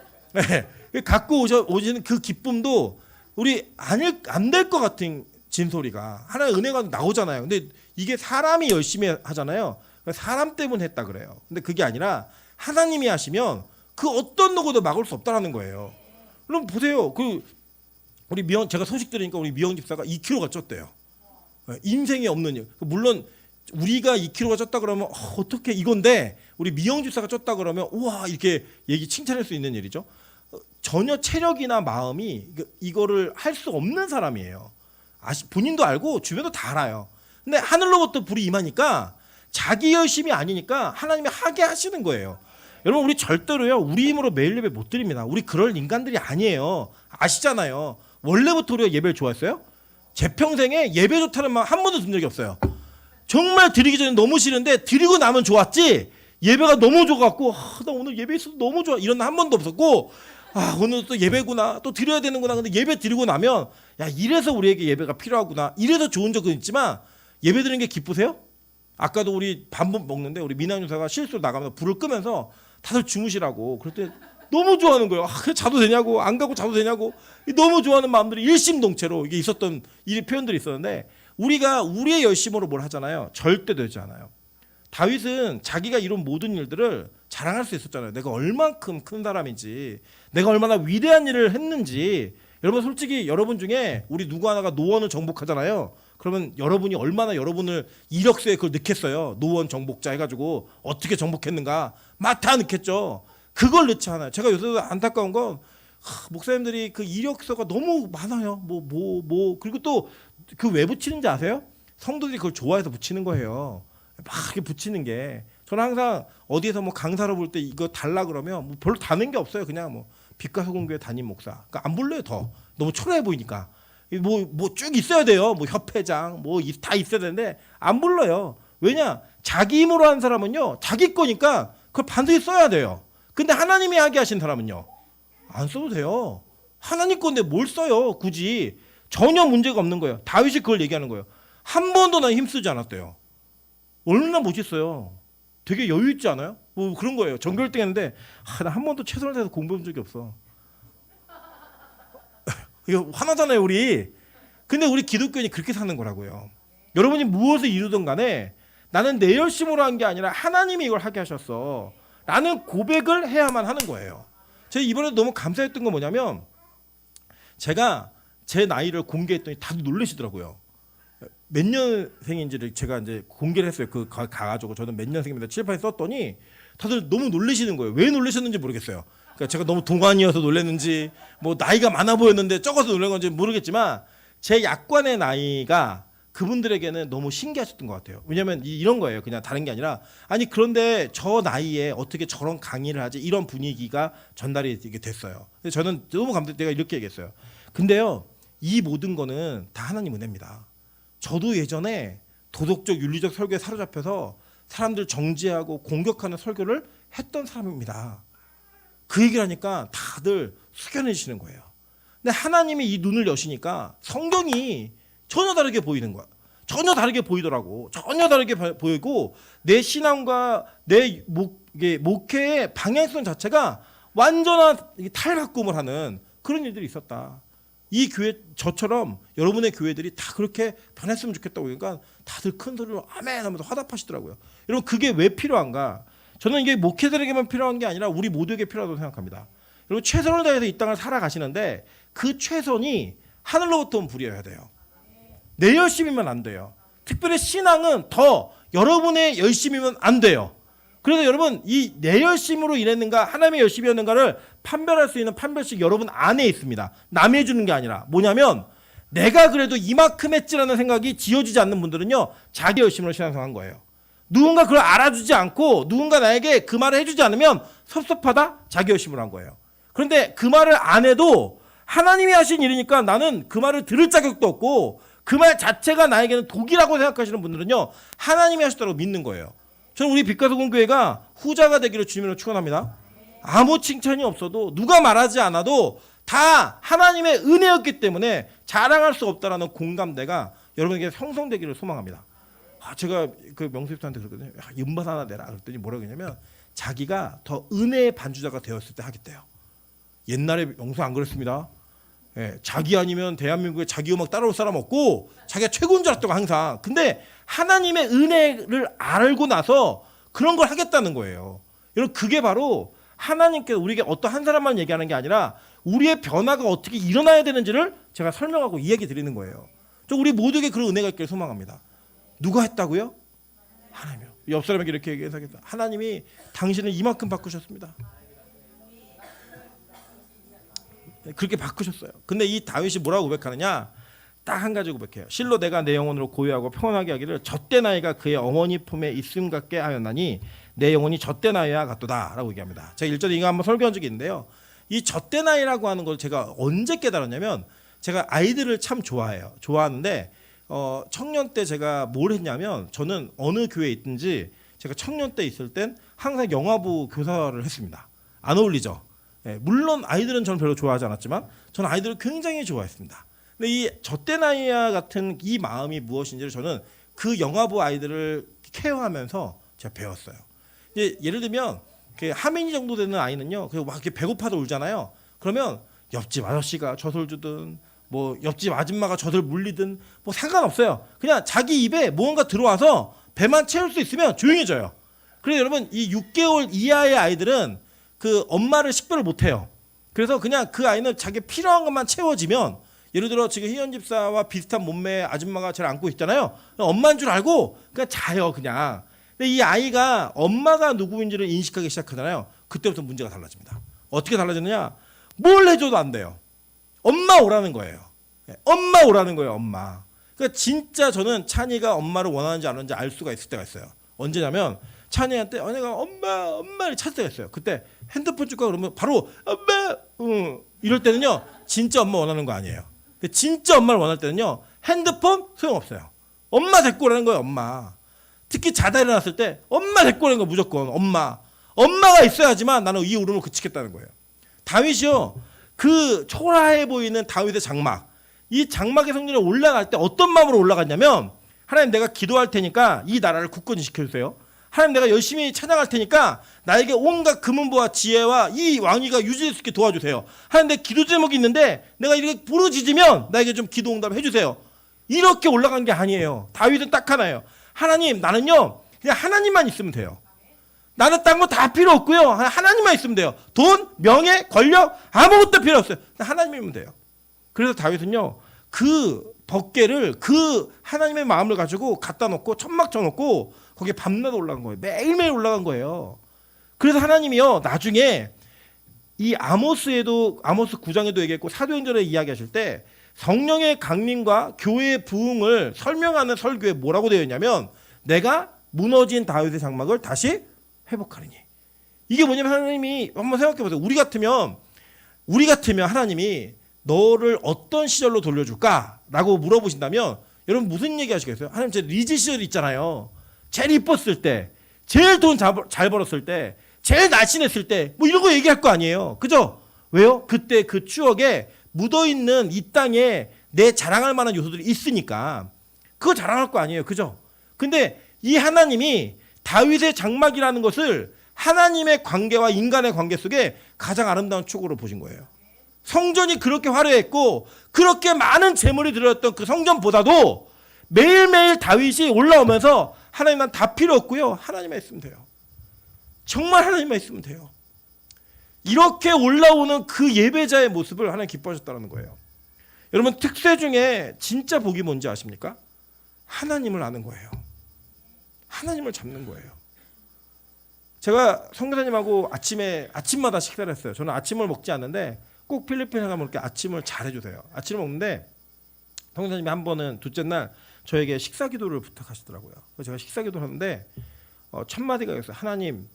갖고 오시는 그 기쁨도 우리 안 될 것 같은 진소리가 하나의 은혜가 나오잖아요. 근데 이게 사람이 열심히 하잖아요. 사람 때문에 했다 그래요. 근데 그게 아니라 하나님이 하시면 그 어떤 누구도 막을 수 없다라는 거예요. 그럼 보세요. 우리 제가 소식 들으니까 우리 미영 집사가 2kg가 쪘대요. 인생에 없는 일. 물론 우리가 2kg가 쪘다 그러면 어떻게 이건데 우리 미영 집사가 쪘다 그러면 우와 이렇게 칭찬할 수 있는 일이죠. 전혀 체력이나 마음이 이거를 할 수 없는 사람이에요. 본인도 알고 주변도 다 알아요. 근데 하늘로부터 불이 임하니까 자기 열심이 아니니까 하나님이 하게 하시는 거예요. 여러분 우리 절대로요 우리 힘으로 매일 예배 못 드립니다. 우리 그럴 인간들이 아니에요. 아시잖아요. 원래부터 우리가 예배를 좋아했어요? 제 평생에 예배 좋다는 말 한 번도 든 적이 없어요. 정말 드리기 전에 너무 싫은데 드리고 나면 좋았지 예배가 너무 좋아갖고 나 오늘 예배 있어도 너무 좋아 이런 날 한 번도 없었고 오늘 또 예배구나 또 드려야 되는구나. 근데 예배 드리고 나면 야 이래서 우리에게 예배가 필요하구나 이래서 좋은 적은 있지만 예배 드리는 게 기쁘세요? 아까도 우리 밥 먹는데 우리 미나 유사가 실수로 나가면서 불을 끄면서 다들 주무시라고 그럴 때 너무 좋아하는 거예요. 그래 자도 되냐고 안 가고 자도 되냐고 너무 좋아하는 마음들이 일심동체로 이게 있었던 이 표현들이 있었는데 우리가 우리의 열심으로 뭘 하잖아요. 절대 되지 않아요. 다윗은 자기가 이룬 모든 일들을 자랑할 수 있었잖아요. 내가 얼만큼 큰 사람인지 내가 얼마나 위대한 일을 했는지. 여러분 솔직히 여러분 중에 우리 누구 하나가 노원을 정복하잖아요. 그러면 여러분이 얼마나 여러분을 이력서에 그걸 넣겠어요. 노원 정복자 해가지고 어떻게 정복했는가 막 다 넣겠죠. 그걸 넣지 않아요. 제가 요새 안타까운 건 목사님들이 그 이력서가 너무 많아요. 그리고 또 그 왜 붙이는지 아세요? 성도들이 그걸 좋아해서 붙이는 거예요. 막 이렇게 붙이는 게 저는 항상 어디에서 뭐 강사로 볼 때 이거 달라 그러면 뭐 별로 다는 게 없어요. 그냥 뭐 빛과 소금교회 담임 목사. 그러니까 안 불러요. 더 너무 초라해 보이니까 뭐 쭉 있어야 돼요. 뭐 협회장 뭐 다 있어야 되는데 안 불러요. 왜냐 자기 힘으로 한 사람은요 자기 거니까 그걸 반드시 써야 돼요. 근데 하나님이 하게 하신 사람은요 안 써도 돼요. 하나님 건데 뭘 써요. 굳이 전혀 문제가 없는 거예요. 다윗이 그걸 얘기하는 거예요. 한 번도 난 힘쓰지 않았대요. 얼마나 멋있어요. 되게 여유 있지 않아요? 뭐 그런 거예요. 전교 1등 했는데 나 한 번도 최선을 다해서 공부한 적이 없어. 이거 화나잖아요 우리. 근데 우리 기독교인이 그렇게 사는 거라고요. 여러분이 무엇을 이루든 간에 나는 내 열심으로 한 게 아니라 하나님이 이걸 하게 하셨어 라는 고백을 해야만 하는 거예요. 제가 이번에 너무 감사했던 건 뭐냐면 제가 제 나이를 공개했더니 다들 놀라시더라고요. 몇 년생인지를 제가 이제 공개를 했어요. 그 가가지고 저는 몇 년생입니다. 칠판에 썼더니 다들 너무 놀라시는 거예요. 왜 놀라셨는지 모르겠어요. 그러니까 제가 너무 동안이어서 놀랐는지 뭐 나이가 많아 보였는데 적어서 놀란 건지 모르겠지만 제 약관의 나이가 그분들에게는 너무 신기하셨던 것 같아요. 왜냐하면 이런 거예요. 그냥 다른 게 아니라 아니 그런데 저 나이에 어떻게 저런 강의를 하지 이런 분위기가 전달이 되게 됐어요. 그래서 저는 너무 감사해서 내가 이렇게 얘기했어요. 근데요 이 모든 거는 다 하나님 은혜입니다. 저도 예전에 도덕적 윤리적 설교에 사로잡혀서 사람들 정죄하고 공격하는 설교를 했던 사람입니다. 그 얘기를 하니까 다들 숙연해지시는 거예요. 근데 하나님이 이 눈을 여시니까 성경이 전혀 다르게 보이는 거야. 전혀 다르게 보이더라고. 전혀 다르게 보이고 내 신앙과 내 목회의 방향성 자체가 완전한 탈바꿈을 하는 그런 일들이 있었다. 이 교회 저처럼 여러분의 교회들이 다 그렇게 변했으면 좋겠다고 그러니까 다들 큰 소리로 아멘 하면서 화답하시더라고요. 여러분 그게 왜 필요한가? 저는 이게 목회자에게만 필요한 게 아니라 우리 모두에게 필요하다고 생각합니다. 여러분 최선을 다해서 이 땅을 살아가시는데 그 최선이 하늘로부터 온 불이어야 돼요. 내 열심이면 안 돼요. 특별히 신앙은 더 여러분의 열심이면 안 돼요. 그래서 여러분 이 내 열심으로 일했는가 하나님의 열심이었는가를 판별할 수 있는 판별식 여러분 안에 있습니다. 남이 해주는 게 아니라 뭐냐면 내가 그래도 이만큼 했지라는 생각이 지어지지 않는 분들은요 자기 열심으로 신앙생활한 거예요. 누군가 그걸 알아주지 않고 누군가 나에게 그 말을 해주지 않으면 섭섭하다 자기 열심으로 한 거예요. 그런데 그 말을 안 해도 하나님이 하신 일이니까 나는 그 말을 들을 자격도 없고 그 말 자체가 나에게는 독이라고 생각하시는 분들은요 하나님이 하셨다고 믿는 거예요. 저는 우리 빛과 소금 교회가 후자가 되기를 주님으로 축원합니다. 아무 칭찬이 없어도 누가 말하지 않아도 다 하나님의 은혜였기 때문에 자랑할 수 없다라는 공감대가 여러분에게 형성되기를 소망합니다. 제가 그 명수님한테 그랬거든요. 연반 하나 내라 그랬더니 뭐라고 했냐면 자기가 더 은혜의 반주자가 되었을 때 하겠대요. 옛날에 명수 안 그랬습니다. 예, 자기 아니면 대한민국에 자기 음악 따라올 사람 없고 자기가 최고인 줄 알았다고 항상. 근데 하나님의 은혜를 알고 나서 그런 걸 하겠다는 거예요. 여러분 그게 바로 하나님께서 우리에게 어떤 한 사람만 얘기하는 게 아니라 우리의 변화가 어떻게 일어나야 되는지를 제가 설명하고 이야기 드리는 거예요. 저 우리 모두에게 그런 은혜가 있기를 소망합니다. 누가 했다고요? 하나님이요. 옆 사람에게 이렇게 얘기해서 하겠다. 하나님이 당신을 이만큼 바꾸셨습니다. 그렇게 바꾸셨어요. 근데 이 다윗이 뭐라고 고백하느냐? 딱 한 가지 고백해요. 실로 내가 내 영혼으로 고요하고 평온하게 하기를 젖된 아이가 그의 어머니 품에 있음 같게 하였나니 내 영혼이 젖된 아이와 같도다라고 얘기합니다. 제가 일전에 이거 한번 설교한 적이 있는데요. 이 젖된 아이라고 하는 걸 제가 언제 깨달았냐면 제가 아이들을 참 좋아해요. 좋아하는데 청년 때 제가 뭘 했냐면 저는 어느 교회에 있든지 제가 청년 때 있을 땐 항상 영화부 교사를 했습니다. 안 어울리죠? 예, 물론 아이들은 저는 별로 좋아하지 않았지만 저는 아이들을 굉장히 좋아했습니다. 근데 이 젖된 아이와 같은 이 마음이 무엇인지를 저는 그 영화부 아이들을 케어하면서 제가 배웠어요. 이제 예를 들면 그 하민이 정도 되는 아이는요, 막 이렇게 배고파서 울잖아요. 그러면 옆집 아저씨가 젖을 주든 뭐 옆집 아줌마가 젖을 물리든 뭐 상관없어요. 그냥 자기 입에 무언가 들어와서 배만 채울 수 있으면 조용해져요. 그래서 여러분 이 6개월 이하의 아이들은 그 엄마를 식별을 못해요. 그래서 그냥 그 아이는 자기 필요한 것만 채워지면 예를 들어 지금 희연 집사와 비슷한 몸매의 아줌마가 저를 안고 있잖아요. 엄마인 줄 알고 그냥 자요 그냥. 근데 이 아이가 엄마가 누구인지를 인식하기 시작하잖아요. 그때부터 문제가 달라집니다. 어떻게 달라지느냐? 뭘 해줘도 안 돼요. 엄마 오라는 거예요. 엄마 오라는 거예요. 엄마. 그러니까 진짜 저는 찬이가 엄마를 원하는지 안 하는지 알 수가 있을 때가 있어요. 언제냐면 찬이한테 내가 엄마를 찾을 때가 있어요. 그때 핸드폰 줄까 그러면 바로 엄마 이럴 때는요 진짜 엄마 원하는 거 아니에요. 근데 진짜 엄마를 원할 때는요 핸드폰 소용없어요. 엄마 데리고 오라는 거예요. 엄마. 특히 자다 일어났을 때 엄마 데리고 오라는 거 무조건 엄마가 있어야지만 나는 이 울음을 그치겠다는 거예요. 다윗이요 그 초라해 보이는 다윗의 장막, 이 장막의 성전에 올라갈 때 어떤 마음으로 올라갔냐면 하나님 내가 기도할 테니까 이 나라를 굳건히 지켜주세요. 하나님 내가 열심히 찬양할 테니까 나에게 온갖 금은보와 지혜와 이 왕위가 유지될 수 있게 도와주세요. 하나님 내 기도 제목이 있는데 내가 이렇게 부르짖으면 나에게 좀 기도 응답 해주세요. 이렇게 올라간 게 아니에요. 다윗은 딱 하나예요. 하나님 나는요 그냥 하나님만 있으면 돼요. 나는 딴 거 다 필요 없고요. 하나님만 있으면 돼요. 돈, 명예, 권력 아무것도 필요 없어요. 하나님이면 돼요. 그래서 다윗은요 그 법궤를 그 하나님의 마음을 가지고 갖다 놓고 천막 쳐놓고 거기에 밤낮 올라간 거예요. 매일매일 올라간 거예요. 그래서 하나님이요 나중에 이 아모스 9장에도 얘기했고 사도행전에 이야기하실 때 성령의 강림과 교회의 부흥을 설명하는 설교에 뭐라고 되어 있냐면 내가 무너진 다윗의 장막을 다시 회복하리니. 이게 뭐냐면 하나님이 한번 생각해 보세요. 우리 같으면 하나님이 너를 어떤 시절로 돌려줄까라고 물어보신다면 여러분 무슨 얘기 하시겠어요? 하나님 제 리즈 시절 있잖아요. 제일 이뻤을 때, 제일 돈 잘 벌었을 때, 제일 날씬했을 때 뭐 이런 거 얘기할 거 아니에요. 그죠? 왜요? 그때 그 추억에 묻어있는 이 땅에 내 자랑할 만한 요소들이 있으니까 그거 자랑할 거 아니에요. 그죠? 근데 이 하나님이 다윗의 장막이라는 것을 하나님의 관계와 인간의 관계 속에 가장 아름다운 축으로 보신 거예요. 성전이 그렇게 화려했고 그렇게 많은 재물이 들어있던 그 성전보다도 매일매일 다윗이 올라오면서 하나님 난 다 필요 없고요. 하나님만 있으면 돼요. 정말 하나님만 있으면 돼요. 이렇게 올라오는 그 예배자의 모습을 하나님 기뻐하셨다는 거예요. 여러분 특세 중에 진짜 복이 뭔지 아십니까? 하나님을 아는 거예요. 하나님을 잡는 거예요. 제가 성교사님하고 아침마다 식사를 했어요. 저는 아침을 먹지 않는데 꼭 필리핀에 가면 이렇게 아침을 잘 해주세요. 아침을 먹는데 성교사님이 한 번은 둘째 날 저에게 식사 기도를 부탁하시더라고요. 그래서 제가 식사 기도를 하는데 첫 마디가 있어요. 하나님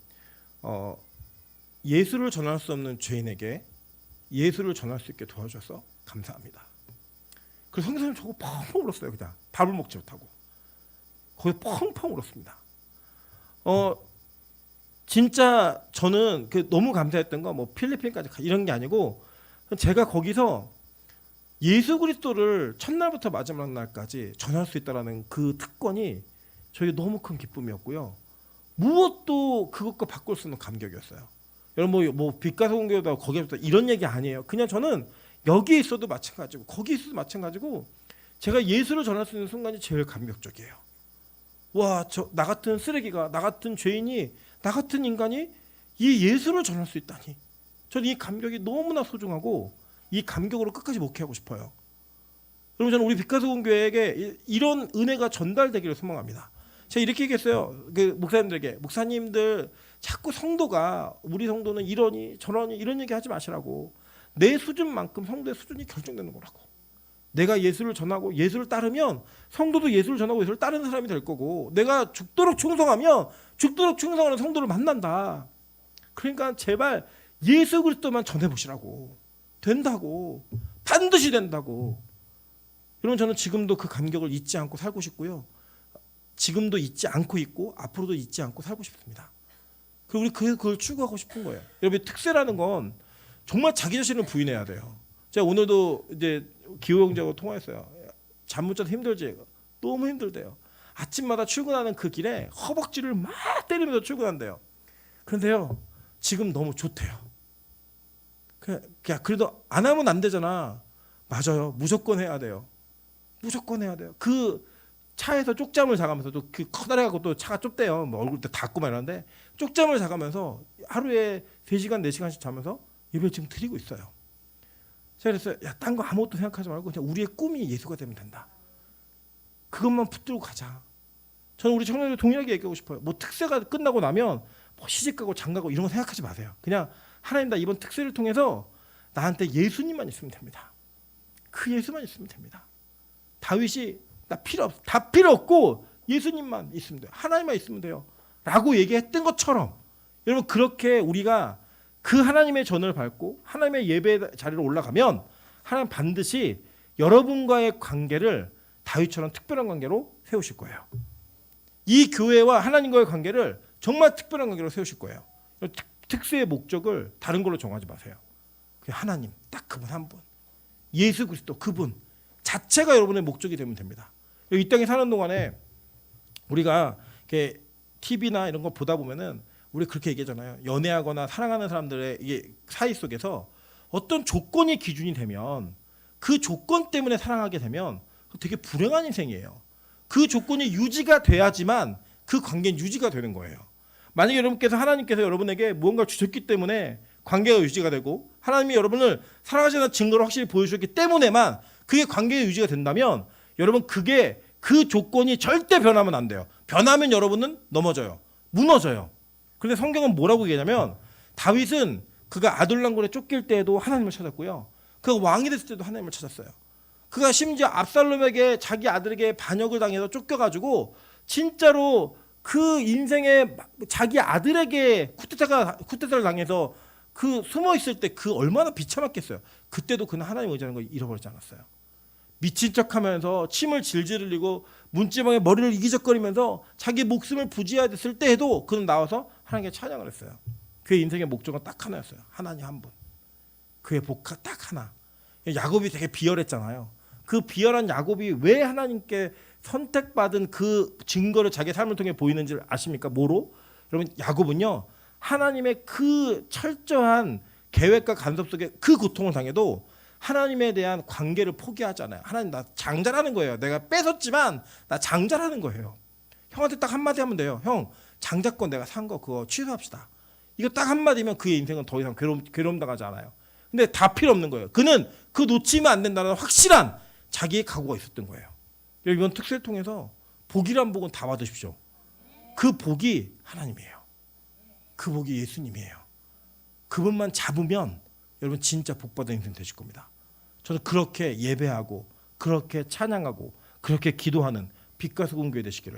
예수를 전할 수 없는 죄인에게 예수를 전할 수 있게 도와주셔서 감사합니다. 그래서 성교사님 저거 펑펑 울었어요. 그냥 밥을 먹지 못하고 거기 펑펑 울었습니다. 진짜 저는 너무 감사했던 거 뭐 필리핀까지 이런 게 아니고 제가 거기서 예수 그리스도를 첫날부터 마지막 날까지 전할 수 있다라는 그 특권이 저에게 너무 큰 기쁨이었고요. 무엇도 그것과 바꿀 수 없는 감격이었어요. 여러분 뭐 빛가서 공교다 거기에서 이런 얘기 아니에요. 그냥 저는 여기에 있어도 마찬가지고 거기 있어도 마찬가지고 제가 예수를 전할 수 있는 순간이 제일 감격적이에요. 와, 나 같은 쓰레기가, 나 같은 죄인이, 나 같은 인간이 이 예수를 전할 수 있다니. 저는 이 감격이 너무나 소중하고 이 감격으로 끝까지 목회하고 싶어요. 여러분 저는 우리 빛가서공교회에게 이런 은혜가 전달되기를 소망합니다. 제가 이렇게 얘기했어요. 그 목사님들에게 목사님들 자꾸 성도가 우리 성도는 이러니 저러니 이런 얘기 하지 마시라고. 내 수준만큼 성도의 수준이 결정되는 거라고. 내가 예수를 전하고 예수를 따르면 성도도 예수를 전하고 예수를 따르는 사람이 될 거고, 내가 죽도록 충성하면 죽도록 충성하는 성도를 만난다. 그러니까 제발 예수 그리스도만 전해보시라고. 된다고. 반드시 된다고. 여러분, 저는 지금도 그 감격을 잊지 않고 살고 싶고요. 지금도 잊지 않고 있고 앞으로도 잊지 않고 살고 싶습니다. 그리고 우리 그걸 추구하고 싶은 거예요. 여러분, 특세라는 건 정말 자기 자신을 부인해야 돼요. 제가 오늘도 이제 기호 형제하고 통화했어요. 잠 못 자서 힘들지? 너무 힘들대요. 아침마다 출근하는 그 길에 허벅지를 막 때리면서 출근한대요. 그런데요, 지금 너무 좋대요. 그래도 안 하면 안 되잖아. 맞아요. 무조건 해야 돼요. 무조건 해야 돼요. 그 차에서 쪽잠을 자가면서, 또 그 커다래갖고 또 차가 좁대요. 뭐 얼굴 때 닫고 막 이러는데 쪽잠을 자가면서 하루에 3시간 4시간씩 자면서 예배를 지금 드리고 있어요. 제가 그랬어요. 야, 딴 거 아무것도 생각하지 말고 그냥 우리의 꿈이 예수가 되면 된다. 그것만 붙들고 가자. 저는 우리 청년들 동일하게 얘기하고 싶어요. 뭐 특세가 끝나고 나면 뭐 시집가고 장가고 이런 거 생각하지 마세요. 그냥 하나님, 나 이번 특세를 통해서 나한테 예수님만 있으면 됩니다. 그 예수만 있으면 됩니다. 다윗이 다 필요 없고 예수님만 있으면 돼요. 하나님만 있으면 돼요. 라고 얘기했던 것처럼, 여러분, 그렇게 우리가 그 하나님의 전을 밟고 하나님의 예배 자리로 올라가면 하나님 반드시 여러분과의 관계를 다윗처럼 특별한 관계로 세우실 거예요. 이 교회와 하나님과의 관계를 정말 특별한 관계로 세우실 거예요. 특세의 목적을 다른 걸로 정하지 마세요. 그냥 하나님, 딱 그분 한 분, 예수 그리스도 그분 자체가 여러분의 목적이 되면 됩니다. 이 땅에 사는 동안에 우리가 이렇게 TV나 이런 거 보다 보면은 우리 그렇게 얘기하잖아요. 연애하거나 사랑하는 사람들의 이게 사이 속에서 어떤 조건이 기준이 되면, 그 조건 때문에 사랑하게 되면 되게 불행한 인생이에요. 그 조건이 유지가 돼야지만 그 관계는 유지가 되는 거예요. 만약에 여러분께서, 하나님께서 여러분에게 무언가를 주셨기 때문에 관계가 유지가 되고, 하나님이 여러분을 사랑하시는 증거를 확실히 보여주셨기 때문에만 그게 관계가 유지가 된다면, 여러분, 그게 그 조건이 절대 변하면 안 돼요. 변하면 여러분은 넘어져요. 무너져요. 그런데 성경은 뭐라고 얘기하냐면, 다윗은 그가 아둘람굴에 쫓길 때에도 하나님을 찾았고요. 그가 왕이 됐을 때도 하나님을 찾았어요. 그가 심지어 압살롬에게, 자기 아들에게 반역을 당해서 쫓겨가지고 진짜로 그 인생에 자기 아들에게 쿠데타를 당해서 그 숨어 있을 때 그 얼마나 비참했겠어요. 그때도 그는 하나님 의지하는 걸 잃어버리지 않았어요. 미친 척하면서 침을 질질 흘리고 문지방에 머리를 이기적거리면서 자기 목숨을 부지해야 됐을 때에도 그는 나와서 하나님께 찬양을 했어요. 그의 인생의 목적은 딱 하나였어요. 하나님 한 분. 그의 복화 딱 하나. 야곱이 되게 비열했잖아요. 그 비열한 야곱이 왜 하나님께 선택받은 그 증거를 자기 삶을 통해 보이는지를 아십니까? 뭐로? 여러분, 야곱은요, 하나님의 그 철저한 계획과 간섭 속에 그 고통을 당해도 하나님에 대한 관계를 포기하잖아요. 하나님, 나 장자라는 거예요. 내가 뺏었지만 나 장자라는 거예요. 형한테 딱 한마디 하면 돼요. 형, 장자권 내가 산 거 그거 취소합시다. 이거 딱 한마디면 그의 인생은 더 이상 괴로움 당하지 않아요. 근데 다 필요 없는 거예요. 그는 그 놓치면 안 된다는 확실한 자기의 각오가 있었던 거예요. 이번 특세를 통해서 복이란 복은 다 받으십시오. 그 복이 하나님이에요. 그 복이 예수님이에요. 그분만 잡으면 여러분 진짜 복받은 인생 되실 겁니다. 저는 그렇게 예배하고 그렇게 찬양하고 그렇게 기도하는 빛과 소금 교회 되시기를